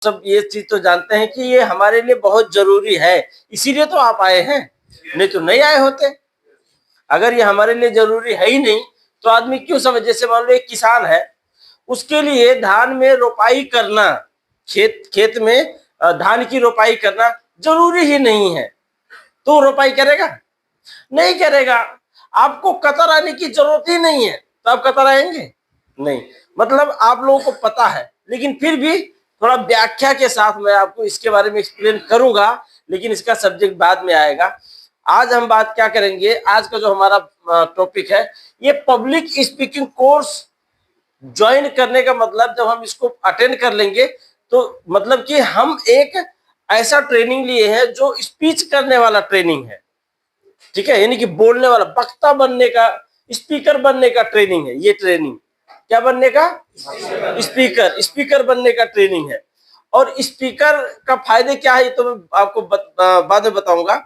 सब ये चीज तो जानते हैं कि ये हमारे लिए बहुत जरूरी है, इसीलिए तो आप आए हैं, नहीं तो नहीं आए होते। अगर ये हमारे लिए जरूरी है ही नहीं तो आदमी क्यों समझ। जैसे मान लो एक किसान है, उसके लिए धान में रोपाई करना, खेत में धान की रोपाई करना जरूरी ही नहीं है, तो रोपाई करेगा नहीं करेगा। आपको कतर आने की जरूरत ही नहीं है तो आप कतर आएंगे नहीं। मतलब आप लोगों को पता है, लेकिन फिर भी थोड़ा व्याख्या के साथ मैं आपको इसके बारे में एक्सप्लेन करूंगा, लेकिन इसका सब्जेक्ट बाद में आएगा। आज हम बात क्या करेंगे, आज का जो हमारा टॉपिक है, ये पब्लिक स्पीकिंग कोर्स ज्वाइन करने का मतलब, जब हम इसको अटेंड कर लेंगे तो मतलब कि हम एक ऐसा ट्रेनिंग लिए हैं जो स्पीच करने वाला ट्रेनिंग है, ठीक है, यानी कि बोलने वाला, वक्ता बनने का, स्पीकर बनने का ट्रेनिंग है। ये ट्रेनिंग क्या बनने का, स्पीकर बनने का ट्रेनिंग है। और स्पीकर का फायदे क्या है ये तो मैं आपको बाद में बताऊंगा।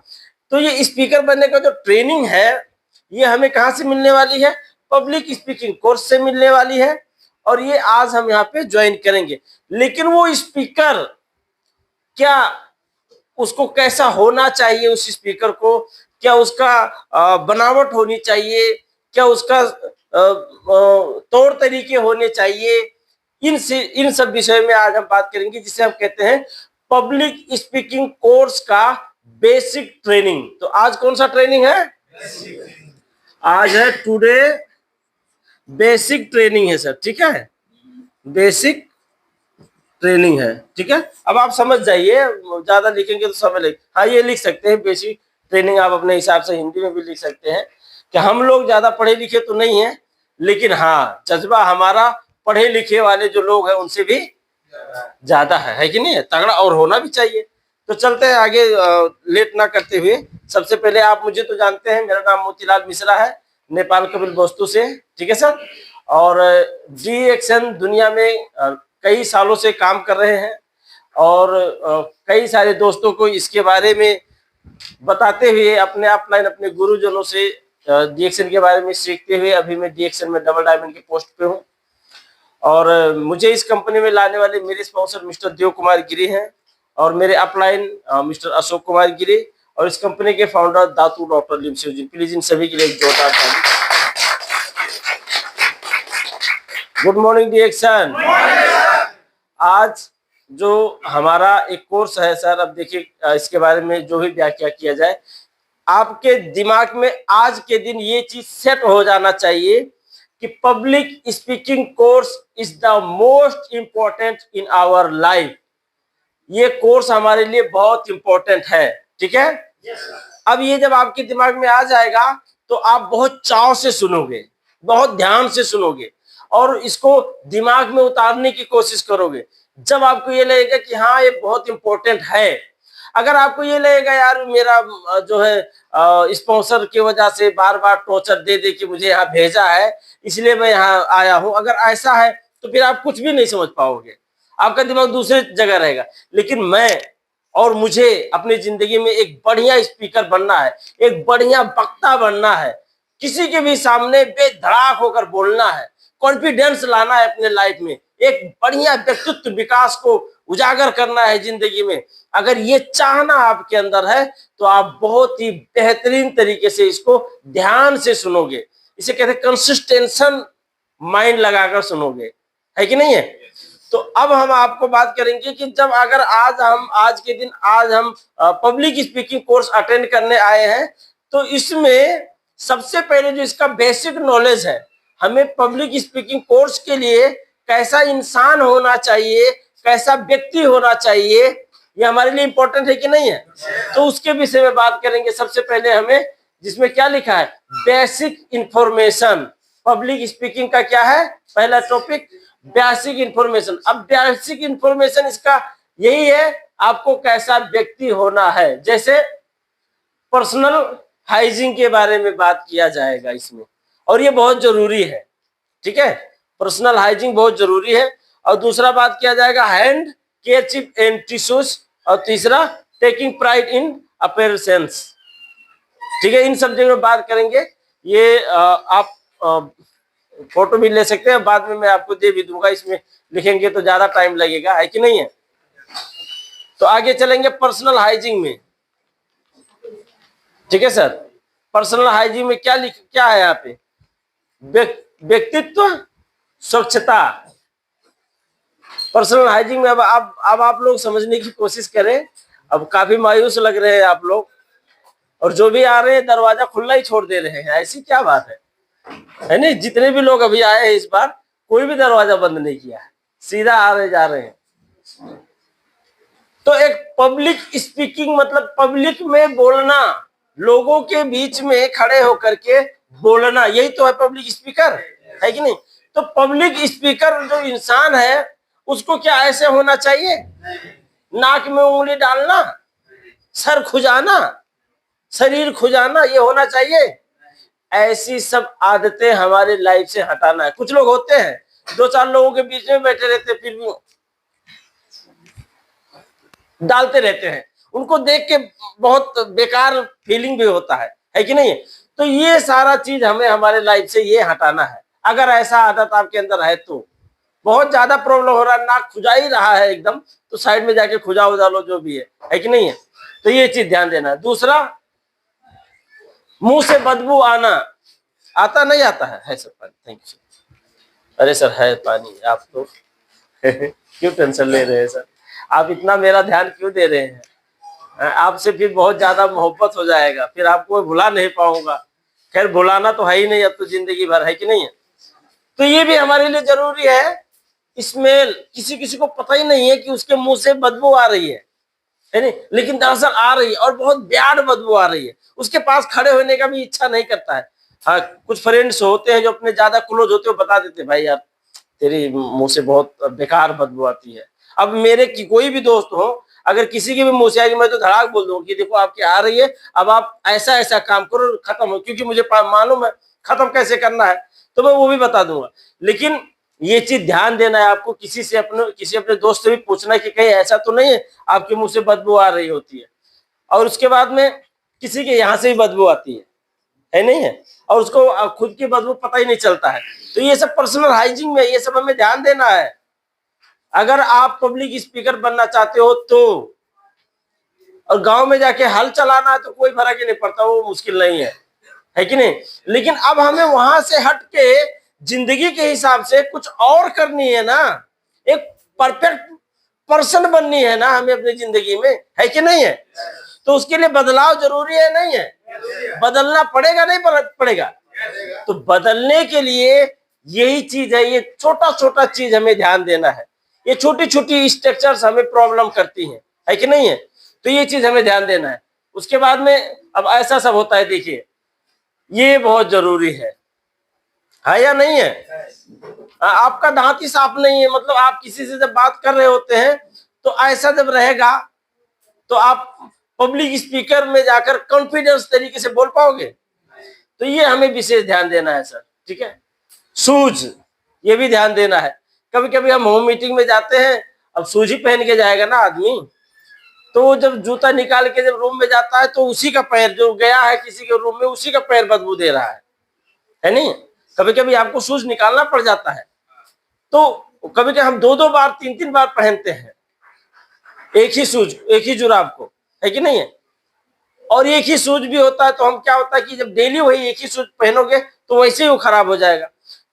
तो ये स्पीकर बनने का जो ट्रेनिंग है, ये हमें कहाँ से मिलने वाली है, पब्लिक स्पीकिंग कोर्स से मिलने वाली है, और ये आज हम यहाँ पे ज्वाइन करेंगे। लेकिन वो स्पीकर क्या, उसको कैसा होना चाहिए, उस स्पीकर को क्या उसका बनावट होनी चाहिए, क्या उसका तौर तरीके होने चाहिए, इन सब विषय में आज हम बात करेंगे, जिसे हम कहते हैं पब्लिक स्पीकिंग कोर्स का बेसिक ट्रेनिंग। तो आज कौन सा ट्रेनिंग है, आज है टुडे बेसिक ट्रेनिंग है सर, ठीक है, बेसिक ट्रेनिंग है, ठीक है। अब आप समझ जाइए, ज्यादा लिखेंगे तो समझ लेंगे। हाँ, ये लिख सकते हैं बेसिक ट्रेनिंग, आप अपने हिसाब से हिंदी में भी लिख सकते हैं कि हम लोग ज्यादा पढ़े लिखे तो नहीं है, लेकिन हाँ जज्बा हमारा पढ़े लिखे वाले जो लोग हैं उनसे भी ज्यादा है कि नहीं है, तगड़ा और होना भी चाहिए। तो चलते हैं आगे, लेट ना करते हुए। सबसे पहले आप मुझे तो जानते हैं, मेरा नाम मोतीलाल मिश्रा है, नेपाल कपिल वस्तु से, ठीक है सर। और डी एक्शन दुनिया में कई सालों से काम कर रहे हैं, और कई सारे दोस्तों को इसके बारे में बताते हुए, अपने अपलाइन अपने गुरुजनों से डीएक्शन के बारे में सीखते हुए अभी मैं डीएक्शन में डबल डायमंड के पोस्ट पे हूँ। और मुझे इस कंपनी में लाने वाले मेरे स्पॉन्सर मिस्टर देव कुमार गिरी हैं, और मेरे अपलाइन मिस्टर अशोक कुमार गिरी, और इस कंपनी के founder Dato doctor Lim Siow ji. Please इन सभी के लिए एक जोरदार ताली। Good morning DXN. आज जो हमारा एक कोर्स है सर, अब देखिए इसके बारे में जो भी व्याख्या किया जाए, आपके दिमाग में आज के दिन ये चीज सेट हो जाना चाहिए कि public speaking course is the most important in our life. ये कोर्स हमारे लिए बहुत इंपॉर्टेंट है, ठीक है। अब ये जब आपके दिमाग में आ जाएगा तो आप बहुत चाव से सुनोगे, बहुत ध्यान से सुनोगे, और इसको दिमाग में उतारने की कोशिश करोगे। जब आपको ये लगेगा कि हाँ ये बहुत इंपॉर्टेंट है, अगर आपको ये लगेगा यार मेरा जो है स्पॉन्सर की वजह से बार बार टॉर्चर दे दे के मुझे यहाँ भेजा है इसलिए मैं यहाँ आया हूँ, अगर ऐसा है तो फिर आप कुछ भी नहीं समझ पाओगे, आपका दिमाग दूसरे जगह रहेगा। लेकिन मैं और मुझे अपनी जिंदगी में एक बढ़िया स्पीकर बनना है, एक बढ़िया वक्ता बनना है, किसी के भी सामने बेधड़ाक होकर बोलना है, कॉन्फिडेंस लाना है अपने लाइफ में, एक बढ़िया व्यक्तित्व विकास को उजागर करना है जिंदगी में। अगर ये चाहना आपके अंदर है तो आप बहुत ही बेहतरीन तरीके से इसको ध्यान से सुनोगे। इसे कहते हैं कंसिस्टेंशन, माइंड लगाकर सुनोगे, है कि नहीं है। तो अब हम आपको बात करेंगे कि जब अगर आज के दिन हम पब्लिक स्पीकिंग कोर्स अटेंड करने आए हैं, तो इसमें सबसे पहले जो इसका बेसिक नॉलेज है, हमें पब्लिक स्पीकिंग कोर्स के लिए कैसा इंसान होना चाहिए, कैसा व्यक्ति होना चाहिए, ये हमारे लिए इंपॉर्टेंट है कि नहीं है। तो उसके विषय में बात करेंगे। सबसे पहले हमें, जिसमें क्या लिखा है, बेसिक इंफॉर्मेशन। पब्लिक स्पीकिंग का क्या है, पहला टॉपिक बेसिक इंफॉर्मेशन। अब बेसिक इंफॉर्मेशन इसका यही है, आपको कैसा व्यक्ति होना है। जैसे पर्सनल हाइजीन के बारे में बात किया जाएगा इसमें, और ये बहुत जरूरी है, ठीक है, पर्सनल हाइजीन बहुत जरूरी है। और दूसरा बात किया जाएगा हैंड केयरशिप एंड टिश्यूज, और तीसरा टेकिंग प्राइड इन अपीयरेंस, ठीक है। इन सब जगह बात करेंगे। ये आप फोटो भी ले सकते हैं, बाद में मैं आपको दे भी दूंगा, इसमें लिखेंगे तो ज्यादा टाइम लगेगा, है कि नहीं है। तो आगे चलेंगे पर्सनल हाइजीन में। ठीक है सर, पर्सनल हाइजीन में क्या है यहाँ पे? व्यक्तित्व, स्वच्छता। पर्सनल हाइजीन में अब आप लोग समझने की कोशिश करें। अब काफी मायूस लग रहे हैं आप लोग, और जो भी आ रहे हैं दरवाजा खुला ही छोड़ दे रहे हैं। ऐसी क्या बात है नहीं? जितने भी लोग अभी आए हैं इस बार, कोई भी दरवाजा बंद नहीं किया है, सीधा आ रहे जा रहे हैं। तो एक पब्लिक स्पीकिंग मतलब पब्लिक में बोलना, लोगों के बीच में खड़े होकर के बोलना, यही तो है पब्लिक स्पीकर, है कि नहीं? तो पब्लिक स्पीकर जो इंसान है उसको क्या ऐसे होना चाहिए? नाक में उंगली डालना, सर खुजाना, शरीर खुजाना, ये होना चाहिए? ऐसी सब आदतें हमारे लाइफ से हटाना है। कुछ लोग होते हैं 2-4 लोगों के बीच में बैठे रहते फिर भी डालते रहते हैं, उनको देख के बहुत बेकार फीलिंग भी होता है कि नहीं? तो ये सारा चीज हमें हमारे लाइफ से ये हटाना है। अगर ऐसा आदत आपके अंदर है तो बहुत ज्यादा प्रॉब्लम हो रहा है, नाक खुजा ही रहा है एकदम, तो साइड में जाके खुजा उजा लो, जो भी है कि नहीं है? तो ये चीज ध्यान देना है। दूसरा, मुंह से बदबू आना, आता नहीं आता है सर पानी? Thank you sir. अरे सर है पानी, आप तो क्यों टेंशन ले रहे हैं सर? आप इतना मेरा ध्यान क्यों दे रहे हैं? आपसे फिर बहुत ज्यादा मोहब्बत हो जाएगा, फिर आपको भुला नहीं पाऊंगा। खैर भुलाना तो है ही नहीं, अब तो जिंदगी भर, है कि नहीं है? तो ये भी हमारे लिए जरूरी है। स्मेल, किसी किसी को पता ही नहीं है कि उसके मुंह से बदबू आ रही है नहीं? लेकिन दरअसल आ रही है, और बहुत ब्याड बदबू आ रही है। उसके पास खड़े होने का भी इच्छा नहीं करता है। हाँ, कुछ फ्रेंड्स होते हैं जो अपने ज्यादा क्लोज होते हैं, बता देते भाई यार तेरी मुंह से बहुत बेकार बदबू आती है। अब मेरे की कोई भी दोस्त हो, अगर किसी की भी मुंह से आएगी, मैं तो धड़ाक बोल दूंगा कि देखो आपकी आ रही है, अब आप ऐसा ऐसा काम करो, खत्म हो, क्योंकि मुझे मालूम है खत्म कैसे करना है, तो मैं वो भी बता दूंगा। लेकिन ये चीज ध्यान देना है आपको, किसी अपने दोस्त से भी पूछना कि कहीं ऐसा तो नहीं है आपके मुंह से बदबू आ रही होती है, और उसके बाद में किसी के यहाँ से भी बदबू आती है नहीं है, और उसको खुद की बदबू पता ही नहीं चलता है। तो ये सब पर्सनल हाइजीन में, ये सब हमें ध्यान देना है। अगर आप पब्लिक स्पीकर बनना चाहते हो तो, और गांव में जाके हल चलाना है तो कोई फर्क ही नहीं पड़ता, वो मुश्किल नहीं है कि नहीं? लेकिन अब हमें वहां से हट के जिंदगी के हिसाब से कुछ और करनी है ना, एक परफेक्ट पर्सन बननी है ना हमें अपनी जिंदगी में, है कि नहीं है? तो उसके लिए बदलाव जरूरी है नहीं है? बदलना पड़ेगा नहीं पड़ेगा? तो बदलने के लिए यही चीज है, ये छोटा छोटा चीज हमें ध्यान देना है। ये छोटी छोटी स्ट्रक्चर्स हमें प्रॉब्लम करती है कि नहीं है? तो ये चीज हमें ध्यान देना है। उसके बाद में अब ऐसा सब होता है, देखिए ये बहुत जरूरी है या नहीं है? आपका दांत ही साफ नहीं है, मतलब आप किसी से जब बात कर रहे होते हैं तो ऐसा जब रहेगा तो आप पब्लिक स्पीकर में जाकर कॉन्फिडेंस तरीके से बोल पाओगे? तो ये हमें विशेष ध्यान देना है सर, ठीक है? शूज, ये भी ध्यान देना है। कभी कभी हम होम मीटिंग में जाते हैं, अब शूज ही पहन के जाएगा ना आदमी, तो जब जूता निकाल के जब रूम में जाता है तो उसी का पैर जो गया है किसी के रूम में, उसी का पैर बदबू दे रहा है नहीं? कभी कभी आपको शूज निकालना पड़ जाता है, तो कभी कभी हम 2-2 बार 3-3 बार पहनते हैं एक ही शूज, एक ही जुराब को, है कि नहीं है? और एक ही शूज भी होता है, तो हम क्या होता है कि जब डेली वही एक ही शूज पहनोगे तो वैसे ही वो खराब हो जाएगा।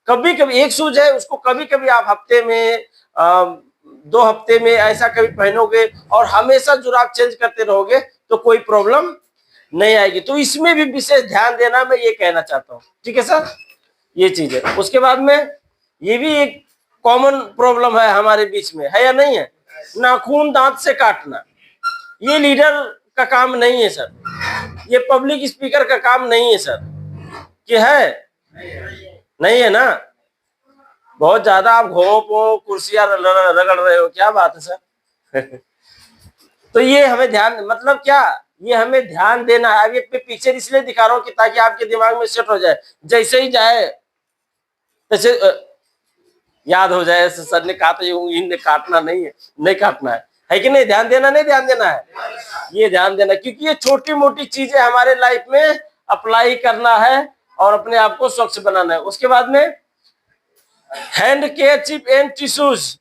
कभी कभी एक शूज है उसको कभी कभी आप हफ्ते में 2 हफ्ते में ऐसा कभी पहनोगे, और हमेशा जुराब चेंज करते रहोगे तो कोई प्रॉब्लम नहीं आएगी। तो इसमें भी विशेष ध्यान देना, मैं ये कहना चाहता हूँ, ठीक है सर? ये चीज है। उसके बाद में ये भी एक कॉमन प्रॉब्लम है हमारे बीच में, है या नहीं है? नाखून दांत से काटना, ये लीडर का काम नहीं है सर, ये पब्लिक स्पीकर का काम नहीं है सर, कि है नहीं है ना? बहुत ज्यादा आप घोंपो कुर्सियां रगड़ रहे हो, क्या बात है सर? तो ये हमें ध्यान, मतलब क्या, ये हमें ध्यान देना है। अब ये पीछे इसलिए दिखा रहा हूँ कि ताकि आपके दिमाग में सेट हो जाए, जैसे ही जाए जैसे याद हो जाए सर ने कहा तो इन्हें काटना नहीं है, नहीं काटना है कि नहीं? ध्यान देना, नहीं ध्यान देना है? ये ध्यान देना, क्योंकि ये छोटी मोटी चीजें हमारे लाइफ में अप्लाई करना है और अपने आप को स्वच्छ बनाना है। उसके बाद में hand care chip and tissues.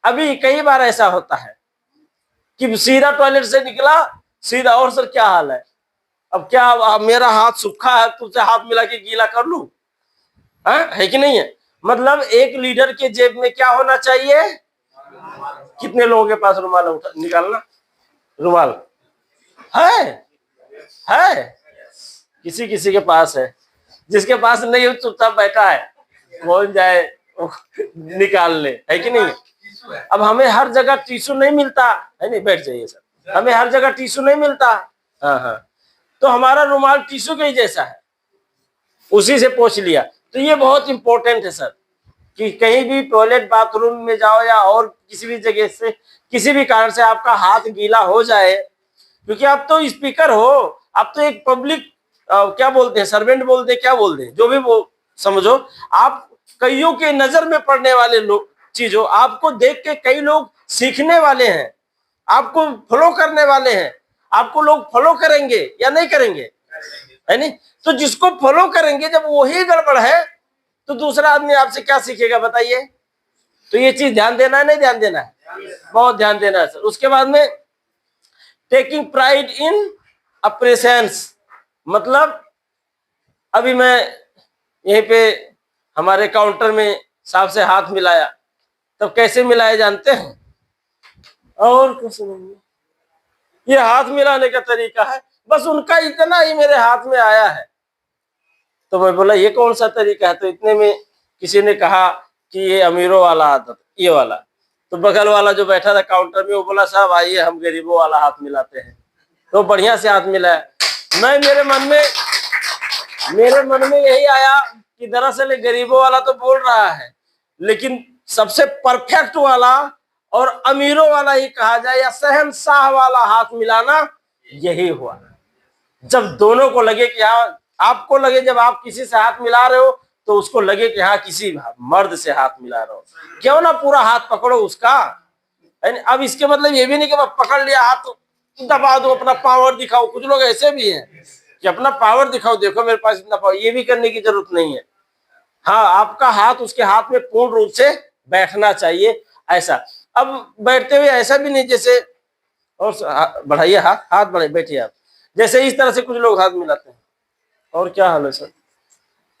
अभी कई बार ऐसा होता है कि सीधा टॉयलेट से निकला सीधा, और सर क्या हाल है, अब क्या, अब मेरा हाथ सूखा है, तुझसे हाथ मिला के गीला कर लूं, है कि नहीं है? मतलब एक लीडर के जेब में क्या होना चाहिए? कितने लोगों के पास रुमाल उठा निकालना? रुमाल है किसी किसी के पास है, जिसके पास नहीं हो चुपचाप बैठा है, कौन जाए निकाल ले, है कि नहीं? अब हमें हर जगह टिश्यू नहीं मिलता है, नहीं बैठ जाइए सर, हमें हर जगह टिश्यू नहीं मिलता। हाँ, तो हमारा रुमाल टिश्यू के ही जैसा है, उसी से पोंछ लिया। तो ये बहुत इंपॉर्टेंट है सर, कि कहीं भी टॉयलेट बाथरूम में जाओ या और किसी भी जगह से किसी भी कारण से आपका हाथ गीला हो जाए, क्योंकि आप तो स्पीकर हो, आप तो एक पब्लिक क्या बोलते हैं, सर्वेंट बोलते हैं, क्या बोलते हैं, जो भी वो समझो, आप कईयों के नजर में पड़ने वाले लोग चीज हो, आपको देख के कई लोग सीखने वाले हैं, आपको फॉलो करने वाले हैं, आपको लोग फॉलो करेंगे या नहीं करेंगे, है नहीं? तो जिसको फॉलो करेंगे जब वही गड़बड़ है तो दूसरा आदमी आपसे क्या सीखेगा बताइए? तो ये चीज ध्यान देना है, नहीं ध्यान देना है? बहुत ध्यान देना है सर। उसके बाद में टेकिंग प्राइड इन अप्रेसेंस, मतलब अभी मैं यहीं पे हमारे काउंटर में साहब से हाथ मिलाया, तब कैसे मिलाए जानते हैं? और कुछ नहीं, ये हाथ मिलाने का तरीका है, बस उनका इतना ही मेरे हाथ में आया है। तो मैं बोला ये कौन सा तरीका है? तो इतने में किसी ने कहा कि ये अमीरों वाला आदत, ये वाला। तो बगल वाला जो बैठा था काउंटर में, वो बोला साहब आइए हम गरीबों वाला हाथ मिलाते हैं। तो बढ़िया से हाथ मिलाया। मैं मेरे मन में यही आया कि दरअसल गरीबों वाला तो बोल रहा है, लेकिन सबसे परफेक्ट वाला और अमीरों वाला ही कहा जाए या शहंशाह वाला हाथ मिलाना यही हुआ। जब दोनों को लगे कि हाँ, आपको लगे जब आप किसी से हाथ मिला रहे हो तो उसको लगे कि हाँ किसी मर्द से हाथ मिला रहे हो, क्यों ना पूरा हाथ पकड़ो उसका। अब इसके मतलब ये भी नहीं कि मैं पकड़ लिया हाथ तो दबा दो, अपना पावर दिखाओ। कुछ लोग ऐसे भी हैं कि अपना पावर दिखाओ, देखो मेरे पास इतना पावर, ये भी करने की जरूरत नहीं है। हाँ, आपका हाथ उसके हाथ में पूर्ण रूप से बैठना चाहिए ऐसा। अब बैठते हुए ऐसा भी नहीं जैसे, और बढ़ाइए हाथ बढ़ाइए, बैठिए आप, जैसे इस तरह से कुछ लोग हाथ मिलाते हैं। और क्या हाल है सर?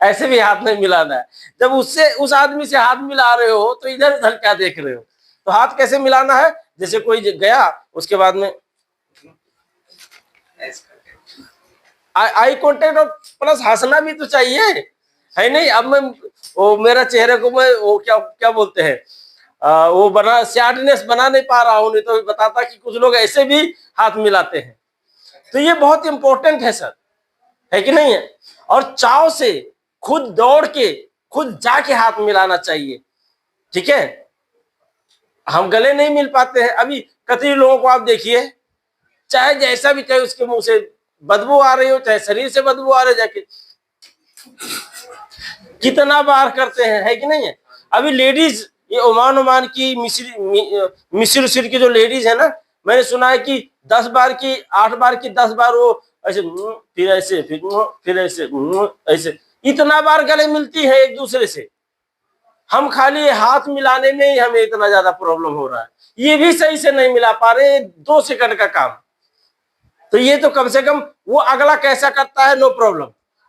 ऐसे भी हाथ नहीं मिलाना है। जब उससे उस आदमी से हाथ मिला रहे हो तो इधर उधर क्या देख रहे हो? तो हाथ कैसे मिलाना है? जैसे कोई गया, उसके बाद में आई कांटेक्ट और प्लस हंसना भी तो चाहिए, है नहीं? अब मैं वो मेरा चेहरे को मैं वो क्या बोलते हैं, वो बना सैडनेस बना नहीं पा रहा हूं, नहीं तो बताता कि कुछ लोग ऐसे भी हाथ मिलाते हैं। तो ये बहुत इंपॉर्टेंट है सर, है कि नहीं है? और चाव से खुद दौड़ के खुद जाके हाथ मिलाना चाहिए, ठीक है? हम गले नहीं मिल पाते हैं। अभी कई लोगों को आप देखिए, चाहे जैसा भी, चाहे उसके मुंह से बदबू आ रही हो, चाहे शरीर से बदबू आ रही, जाके कितना बार करते हैं, है कि नहीं है? अभी लेडीज, ये ओमान की मिस्र की जो लेडीज है ना, मैंने सुना है कि 10 बार की 8 बार की 10 बार वो ऐसे फिर ऐसे फिर ऐसे ऐसे इतना बार गले मिलती है एक दूसरे से। हम खाली हाथ मिलाने में ही हमें इतना ज्यादा प्रॉब्लम हो रहा है, ये भी सही से नहीं मिला पा रहे, 2 सेकंड का काम। तो ये तो कम से कम वो अगला कैसा करता है नो प्रॉब्लम,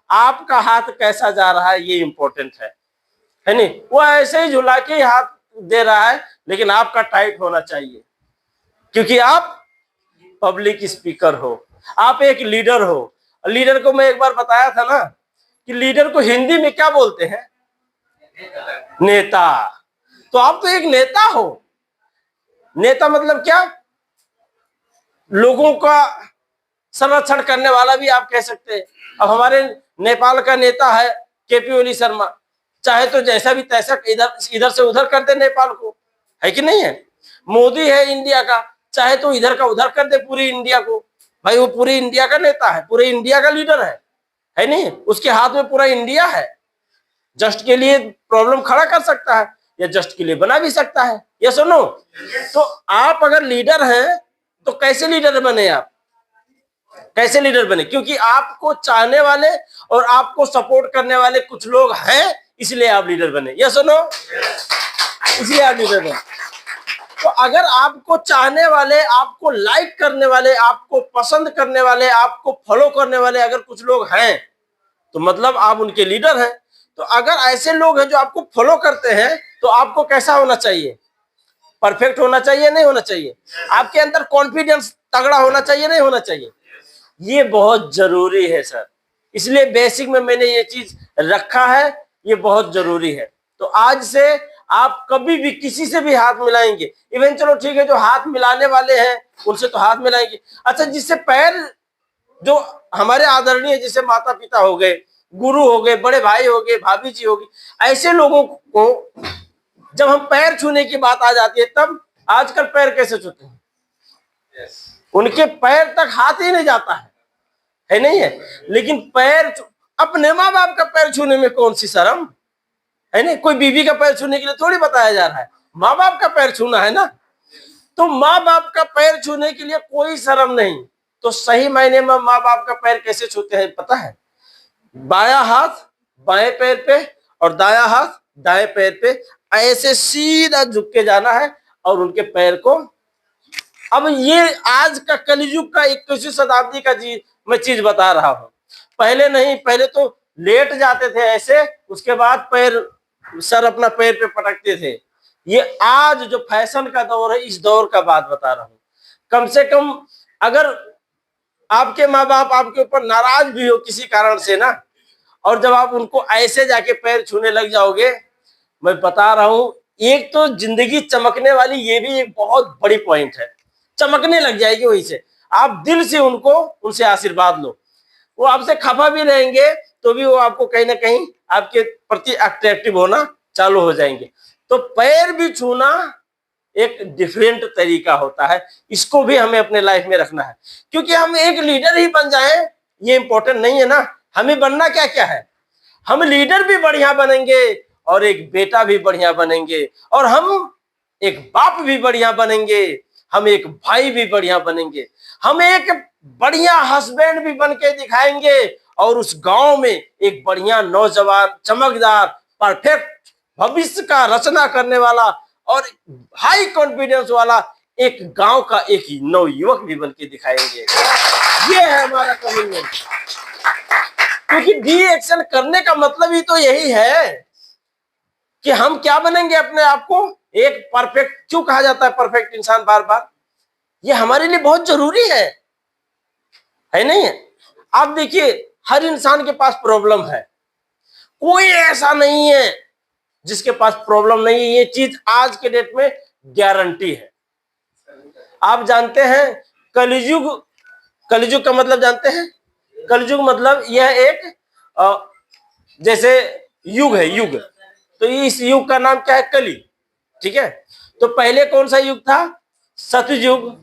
आपका हाथ कैसा जा रहा है ये इंपॉर्टेंट है नहीं? वो ऐसे ही झुला के हाथ दे रहा है, लेकिन आपका टाइट होना चाहिए, क्योंकि आप पब्लिक स्पीकर हो, आप एक लीडर हो। लीडर को मैं एक बार बताया था ना कि लीडर को हिंदी में क्या बोलते हैं? नेता। तो आप तो एक नेता हो। नेता मतलब क्या? लोगों का संरक्षण करने वाला भी आप कह सकते हैं। अब हमारे नेपाल का नेता है केपी ओली शर्मा, चाहे तो जैसा भी तैसा इधर से उधर कर दे नेपाल को, है कि नहीं है? मोदी है इंडिया का, चाहे तो इधर का उधर कर दे पूरी इंडिया को। भाई वो पूरी इंडिया का नेता है, पूरे इंडिया का लीडर है नहीं? उसके हाथ में पूरा इंडिया है। जस्ट के लिए प्रॉब्लम खड़ा कर सकता है या जस्ट के लिए बना भी सकता है, ये सुनो। तो आप अगर लीडर हैं तो कैसे लीडर बने? आप कैसे लीडर बने? क्योंकि आपको चाहने वाले और आपको सपोर्ट करने वाले कुछ लोग हैं, इसलिए आप लीडर बने, ये सुनो, इसलिए आप लीडर बने। तो अगर आपको चाहने वाले, आपको लाइक करने वाले, आपको पसंद करने वाले, आपको फॉलो करने वाले अगर कुछ लोग हैं तो मतलब आप उनके लीडर हैं। तो अगर ऐसे लोग हैं जो आपको फॉलो करते हैं तो आपको कैसा होना चाहिए? परफेक्ट होना चाहिए, नहीं होना चाहिए? आपके अंदर कॉन्फिडेंस तगड़ा होना चाहिए, नहीं होना चाहिए? ये बहुत जरूरी है सर, इसलिए बेसिक में मैंने ये चीज रखा है, ये बहुत जरूरी है। तो आज से आप कभी भी किसी से भी हाथ मिलाएंगे, इवन चलो ठीक है जो हाथ मिलाने वाले हैं उनसे तो हाथ मिलाएंगे, अच्छा जिससे पैर, जो हमारे आदरणीय जैसे माता पिता हो गए, गुरु हो गए, बड़े भाई हो गए, भाभी जी होगी, ऐसे लोगों को जब हम पैर छूने की बात आ जाती है तब आजकल पैर कैसे छूते हैं? उनके पैर तक हाथ ही नहीं जाता है नहीं है? लेकिन पैर, अपने माँ बाप का पैर छूने में कौन सी शर्म है? नहीं, कोई बीवी का पैर छूने के लिए थोड़ी बताया जा रहा है, माँ बाप का पैर छूना है ना। तो माँ बाप का पैर छूने के लिए कोई शर्म नहीं। तो सही मायने में माँ बाप का पैर कैसे छूते हैं पता है? बायां हाथ बाएं पैर पे और दायां हाथ दाएं पैर पे ऐसे सीधा झुक के जाना है और उनके पैर को, अब ये आज का कलयुग का 21वीं शताब्दी का मैं चीज बता रहा हूं। पहले नहीं, पहले तो लेट जाते थे ऐसे, उसके बाद पैर, सर अपना पैर पे पटकते थे। ये आज जो फैशन का दौर है, इस दौर का बात बता रहा हूं। कम से कम अगर आपके माँ बाप आपके ऊपर नाराज भी हो किसी कारण से ना, और जब आप उनको ऐसे जाके पैर छूने लग जाओगे, मैं बता रहा हूं, एक तो जिंदगी चमकने वाली, ये भी एक बहुत बड़ी पॉइंट है, चमकने लग जाएगी वहीं से। आप दिल से उनसे आशीर्वाद लो, वो आपसे खफा भी रहेंगे तो भी वो आपको कहीं ना कहीं आपके प्रति अट्रैक्टिव होना चालू हो जाएंगे। तो पैर भी छूना एक डिफरेंट तरीका होता है, इसको भी हमें अपने लाइफ में रखना है। क्योंकि हम एक लीडर ही बन जाए ये इंपॉर्टेंट नहीं है ना, हमें बनना क्या क्या है? हम लीडर भी बढ़िया बनेंगे और एक बेटा भी बढ़िया बनेंगे, और हम एक बाप भी बढ़िया बनेंगे, हम एक भाई भी बढ़िया बनेंगे, हम एक बढ़िया हस्बैंड भी बन के दिखाएंगे, और उस गांव में एक बढ़िया नौजवान, चमकदार, परफेक्ट भविष्य का रचना करने वाला और हाई कॉन्फिडेंस वाला एक गांव का एक नवयुवक भी बन के दिखाएंगे। ये है हमारा कमिटमेंट। क्योंकि डी एक्शन करने का मतलब ही तो यही है कि हम क्या बनेंगे अपने आप को एक परफेक्ट, क्यों कहा जाता है परफेक्ट इंसान बार बार? ये हमारे लिए बहुत जरूरी है नहीं है? आप देखिए, हर इंसान के पास प्रॉब्लम है, कोई ऐसा नहीं है जिसके पास प्रॉब्लम नहीं है, ये चीज आज के डेट में गारंटी है। आप जानते हैं कलयुग, कलयुग का मतलब जानते हैं? कलयुग मतलब यह एक जैसे युग है, युग, तो इस युग का नाम क्या है? कली। ठीक है, तो पहले कौन सा युग था? सतयुग,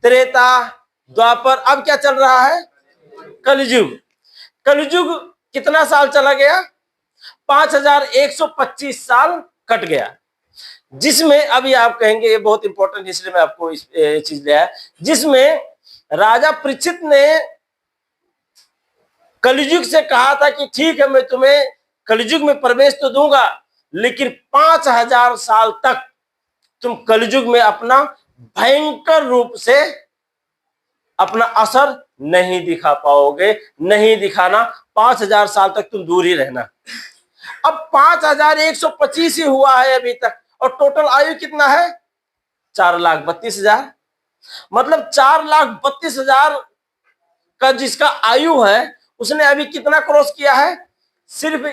त्रेता, द्वापर, अब क्या चल रहा है? कलयुग। कलयुग कितना साल चला गया? 5125 साल कट गया, जिसमें अभी आप कहेंगे ये बहुत इंपॉर्टेंट हिस्ट्री में आपको चीज लिया है, जिसमें राजा परीक्षित ने कलयुग से कहा था कि ठीक है मैं तुम्हें कलयुग में प्रवेश तो दूंगा, लेकिन 5000 साल तक तुम कलयुग में अपना भयंकर रूप से अपना असर नहीं दिखा पाओगे, नहीं दिखाना, 5000 साल तक तुम दूर ही रहना। अब 5125 ही हुआ है अभी तक, और टोटल आयु कितना है? 4,32,000। मतलब 4,32,000 का जिसका आयु है उसने अभी कितना क्रॉस किया है? सिर्फ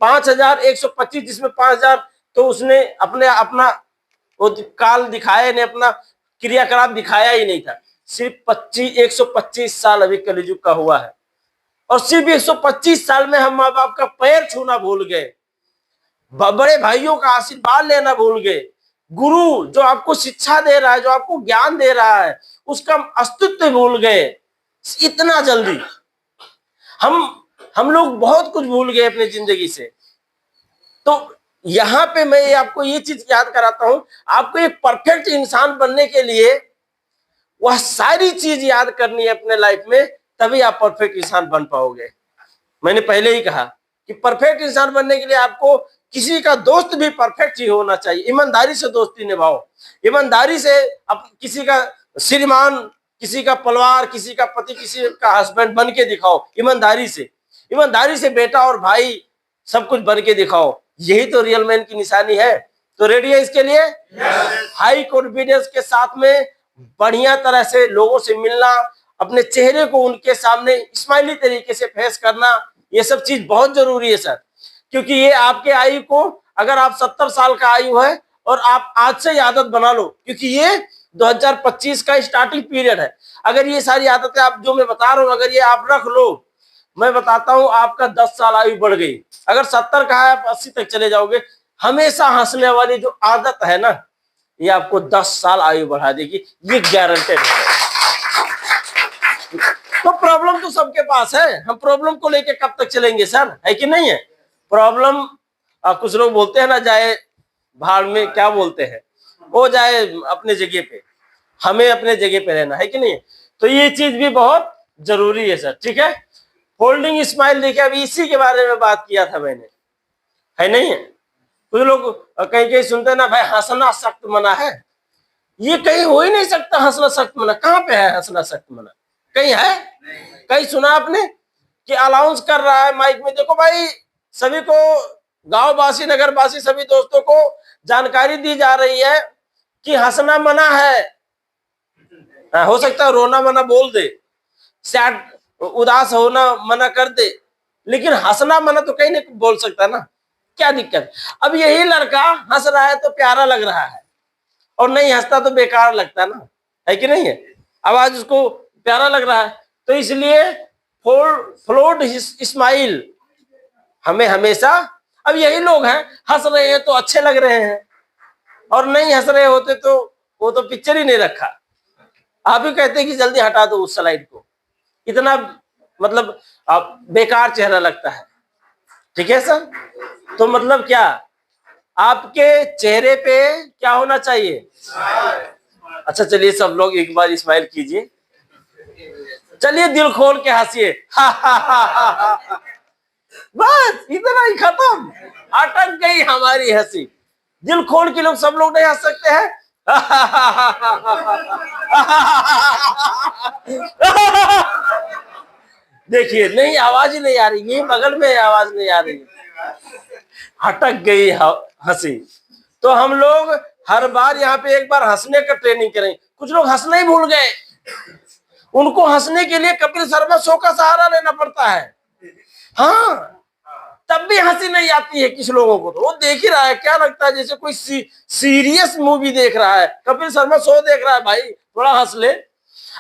5125, जिसमें 5000 तो उसने अपना वो काल दिखाया नहीं, अपना क्रियाकलाप दिखाया ही नहीं था। सिर्फ 125 साल अभी कलयुग का हुआ है, और सिर्फ 125 साल में हम माँ बाप का पैर छूना भूल गए, बड़े भाइयों का आशीर्वाद लेना भूल गए, गुरु जो आपको शिक्षा दे रहा है, जो आपको ज्ञान दे रहा है, उसका अस्तित्व भूल गए। इतना जल्दी हम लोग बहुत कुछ भूल गए अपनी जिंदगी से। तो यहां पे मैं आपको ये चीज याद कराता हूं, आपको एक परफेक्ट इंसान बनने के लिए वह सारी चीज याद करनी है अपने लाइफ में, तभी आप परफेक्ट इंसान बन पाओगे। मैंने पहले ही कहा कि परफेक्ट इंसान बनने के लिए आपको किसी का दोस्त भी परफेक्ट ही होना चाहिए। ईमानदारी से दोस्ती निभाओ, ईमानदारी से अब किसी का श्रीमान, किसी का परिवार, किसी का पति, किसी का हस्बैंड बन के दिखाओ। ईमानदारी से बेटा और भाई सब कुछ बन के दिखाओ। यही तो रियल मैन की निशानी है। तो रेडी है इसके लिए? हाई कॉन्फिडेंस के साथ में बढ़िया तरह से लोगों से मिलना, अपने चेहरे को उनके सामने स्माइली तरीके से फेस करना, ये सब चीज बहुत जरूरी है सर। क्योंकि ये आपके आयु को, अगर आप 70 साल का आयु है और आप आज से आदत बना लो, क्योंकि ये 2025 का स्टार्टिंग पीरियड है। अगर ये सारी आदतें आप जो मैं बता रहा हूँ, अगर ये आप रख लो, मैं बताता हूँ आपका 10 साल आयु बढ़ गई। अगर 70 का है आप 80 तक चले जाओगे। हमेशा हंसने वाली जो आदत है ना, ये आपको 10 साल आयु बढ़ा देगी, ये गारंटेड है। तो प्रॉब्लम तो सबके पास है, हम प्रॉब्लम को लेके कब तक चलेंगे सर, है कि नहीं है? प्रॉब्लम कुछ लोग बोलते हैं ना, जाए भाड़ में, क्या बोलते हैं, वो जाए अपने जगह पे, हमें अपने जगह पे रहना है कि नहीं? तो ये चीज भी बहुत जरूरी है सर, ठीक है। होल्डिंग स्माइल, देखिए अभी इसी के बारे में बात किया था मैंने, है नहीं है? कुछ लोग कहीं कहीं सुनते हैं ना, भाई हंसना सख्त मना है। ये कहीं हो ही नहीं सकता हंसना सख्त मना। कहाँ पे है हंसना सख्त मना? कहीं है? कहीं सुना आपने कि अनाउंस कर रहा है माइक में, देखो भाई सभी को, गांव वासी, नगर वासी, सभी दोस्तों को जानकारी दी जा रही है कि हंसना मना है। हो सकता है रोना मना बोल दे, सैड, उदास होना मना कर दे, लेकिन हंसना मना तो कहीं नहीं बोल सकता ना। क्या दिक्कत? अब यही लड़का हंस रहा है तो प्यारा लग रहा है, और नहीं हंसता तो बेकार लगता ना, है कि नहीं है? अब आज उसको प्यारा लग रहा है, तो इसलिए फ्लोट स्माइल हमें हमेशा, अब यही लोग हैं, हंस रहे हैं तो अच्छे लग रहे हैं, और नहीं हंस रहे होते तो वो तो पिक्चर ही नहीं रखा। आप ही कहते हैं कि जल्दी हटा दो उस स्लाइड को, इतना मतलब आप बेकार चेहरा लगता है, ठीक है सर? तो मतलब क्या, आपके चेहरे पे क्या होना चाहिए? अच्छा चलिए सब लोग एक बार स्माइल कीजिए, चलिए दिल खोल के हंसिए। बस इतना ही, खत्म, अटक गई हमारी हंसी। दिल खोल के लोग, सब लोग नहीं हंस सकते हैं? देखिए नहीं, आवाज ही नहीं आ रही, ये बगल में आवाज नहीं आ रही, अटक गई हंसी। तो हम लोग हर बार यहाँ पे एक बार हंसने का ट्रेनिंग करें। कुछ लोग हंसना ही भूल गए, उनको हंसने के लिए कपिल शर्मा शो का सहारा लेना पड़ता है। हाँ, तब भी हंसी नहीं आती है किस लोगों को, तो वो देख ही रहा है, क्या लगता है जैसे कोई सीरियस मूवी देख रहा है, कपिल शर्मा शो देख रहा है। भाई थोड़ा हंस ले।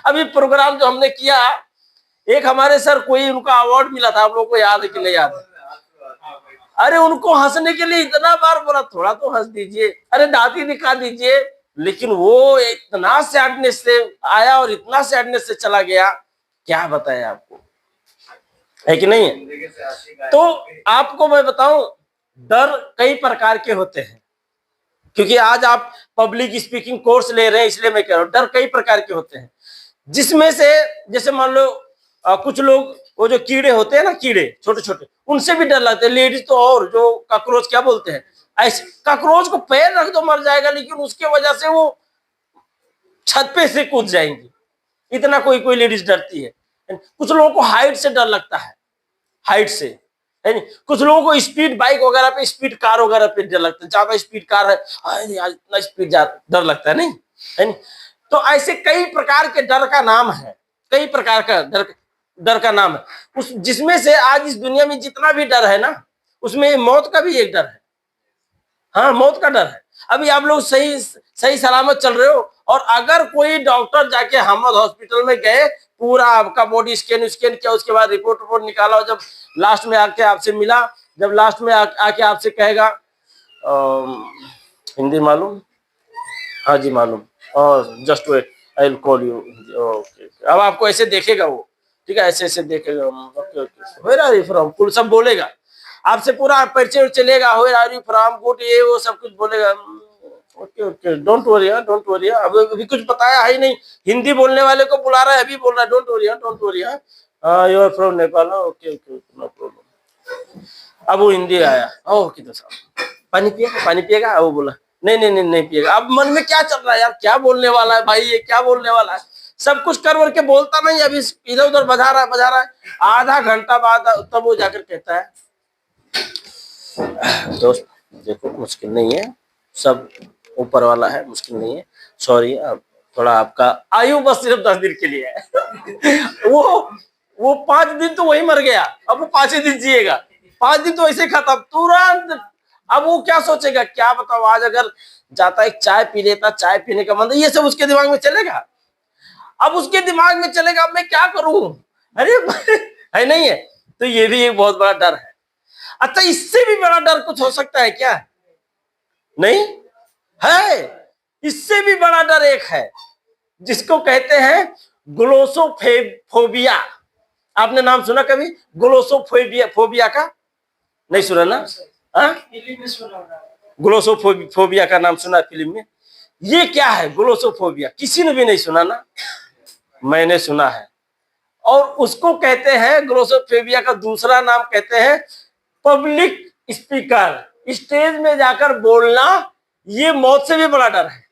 अभी प्रोग्राम जो हमने किया, एक हमारे सर कोई, उनका अवार्ड मिला था, आप लोगों को याद है कि नहीं याद है? अरे उनको हंसने के लिए इतना बार बोला, थोड़ा तो हंस दीजिए, अरे दांत ही दिखा दीजिए, लेकिन वो इतना सैडनेस से आया और इतना सैडनेस से चला गया, क्या बताएं आपको, है कि नहीं है? तो आपको मैं बताऊं, डर कई प्रकार के होते हैं, क्योंकि आज आप पब्लिक स्पीकिंग कोर्स ले रहे हैं, इसलिए मैं कह रहा हूं डर कई प्रकार के होते हैं। जिसमें से जैसे मान लो कुछ लोग, वो जो कीड़े होते हैं ना, कीड़े छोटे छोटे, उनसे भी डर लगता है। लेडीज तो, और जो कॉकरोच क्या बोलते हैं, ऐसे कॉकरोच को पैर रख दो मर जाएगा, लेकिन उसके वजह से वो छत पे से कूद जाएंगी, इतना कोई कोई लेडीज डरती है। कुछ लोगों को हाइट से डर लगता है, हाइट से, है नहीं? कुछ लोगों को स्पीड बाइक वगैरह पे, स्पीड कार वगैरह पे डर लगता है, ज्यादा स्पीड कार है, इतना स्पीड डर लगता है, नहीं है नहीं? तो ऐसे कई प्रकार के डर का नाम है, कई प्रकार का डर का नाम है। उस जिसमें से आज इस दुनिया में जितना भी डर है ना, उसमें मौत का भी एक डर है। हाँ, मौत का डर है। अभी आप लोग सही सही सलामत चल रहे हो, और अगर कोई डॉक्टर जाके हमद हॉस्पिटल में गए, पूरा आपका बॉडी स्कैन किया, उसके बाद रिपोर्ट निकाला, और जब लास्ट में आके आपसे मिला, जब लास्ट में आके आपसे कहेगा हिंदी मालूम? हाँ जी मालूम, और just wait I will call you. Okay, अब आपको ऐसे देखेगा वो, ठीक है, ऐसे ऐसे देखेगा, okay okay, where are you from, कुल सब बोलेगा आपसे, पूरा परिचय चलेगा, where are you from, good, ये वो सब कुछ बोलेगा। Okay okay, don't worry, don't worry. अभी कुछ बताया है ही नहीं, हिंदी बोलने वाले को बुला रहा है, अभी बोल रहा है don't worry, don't worry, you are from Nepal, okay okay, no problem. अब वो हिंदी आया, ओह किधर साहब पानी पिएगा? अब वो बोला नहीं नहीं नहीं नहीं पिएगा। अब मन में क्या चल रहा है यार, क्या बोलने वाला है भाई, ये क्या बोलने वाला है, सब कुछ कर वर के बोलता नहीं, अभी इधर उधर बजा रहा है। आधा घंटा बाद तब वो जाकर कहता है, दोस्त देखो मुश्किल नहीं है, सब ऊपर वाला है, मुश्किल नहीं है, सॉरी अब थोड़ा आपका आयु बस सिर्फ 10 दिन के लिए है। वो 5 दिन तो वही मर गया, अब वो 5 ही दिन जिएगा, 5 दिन तो ऐसे खत्म तुरंत। अब वो क्या सोचेगा, क्या बताओ, आज अगर जाता एक चाय पी लेता, चाय पीने का मन, ये सब उसके दिमाग में चलेगा। अब उसके दिमाग में चलेगा अब मैं क्या करूं, अरे है नहीं है। तो ये भी एक बहुत बड़ा डर है। अच्छा, इससे भी बड़ा डर कुछ हो सकता है क्या? नहीं है, इससे भी बड़ा डर एक है जिसको कहते हैं ग्लोसोफोबिया। आपने नाम सुना कभी ग्लोसोफोबिया का? नहीं सुना ना? ग्लोसोफोबिया का नाम सुना फिल्म में? ये क्या है ग्लोसोफोबिया? किसी ने भी नहीं सुना ना? मैंने सुना है। और उसको कहते हैं ग्लोसोफोबिया का दूसरा नाम कहते हैं पब्लिक स्पीकर, स्टेज में जाकर बोलना, ये मौत से भी बड़ा डर है।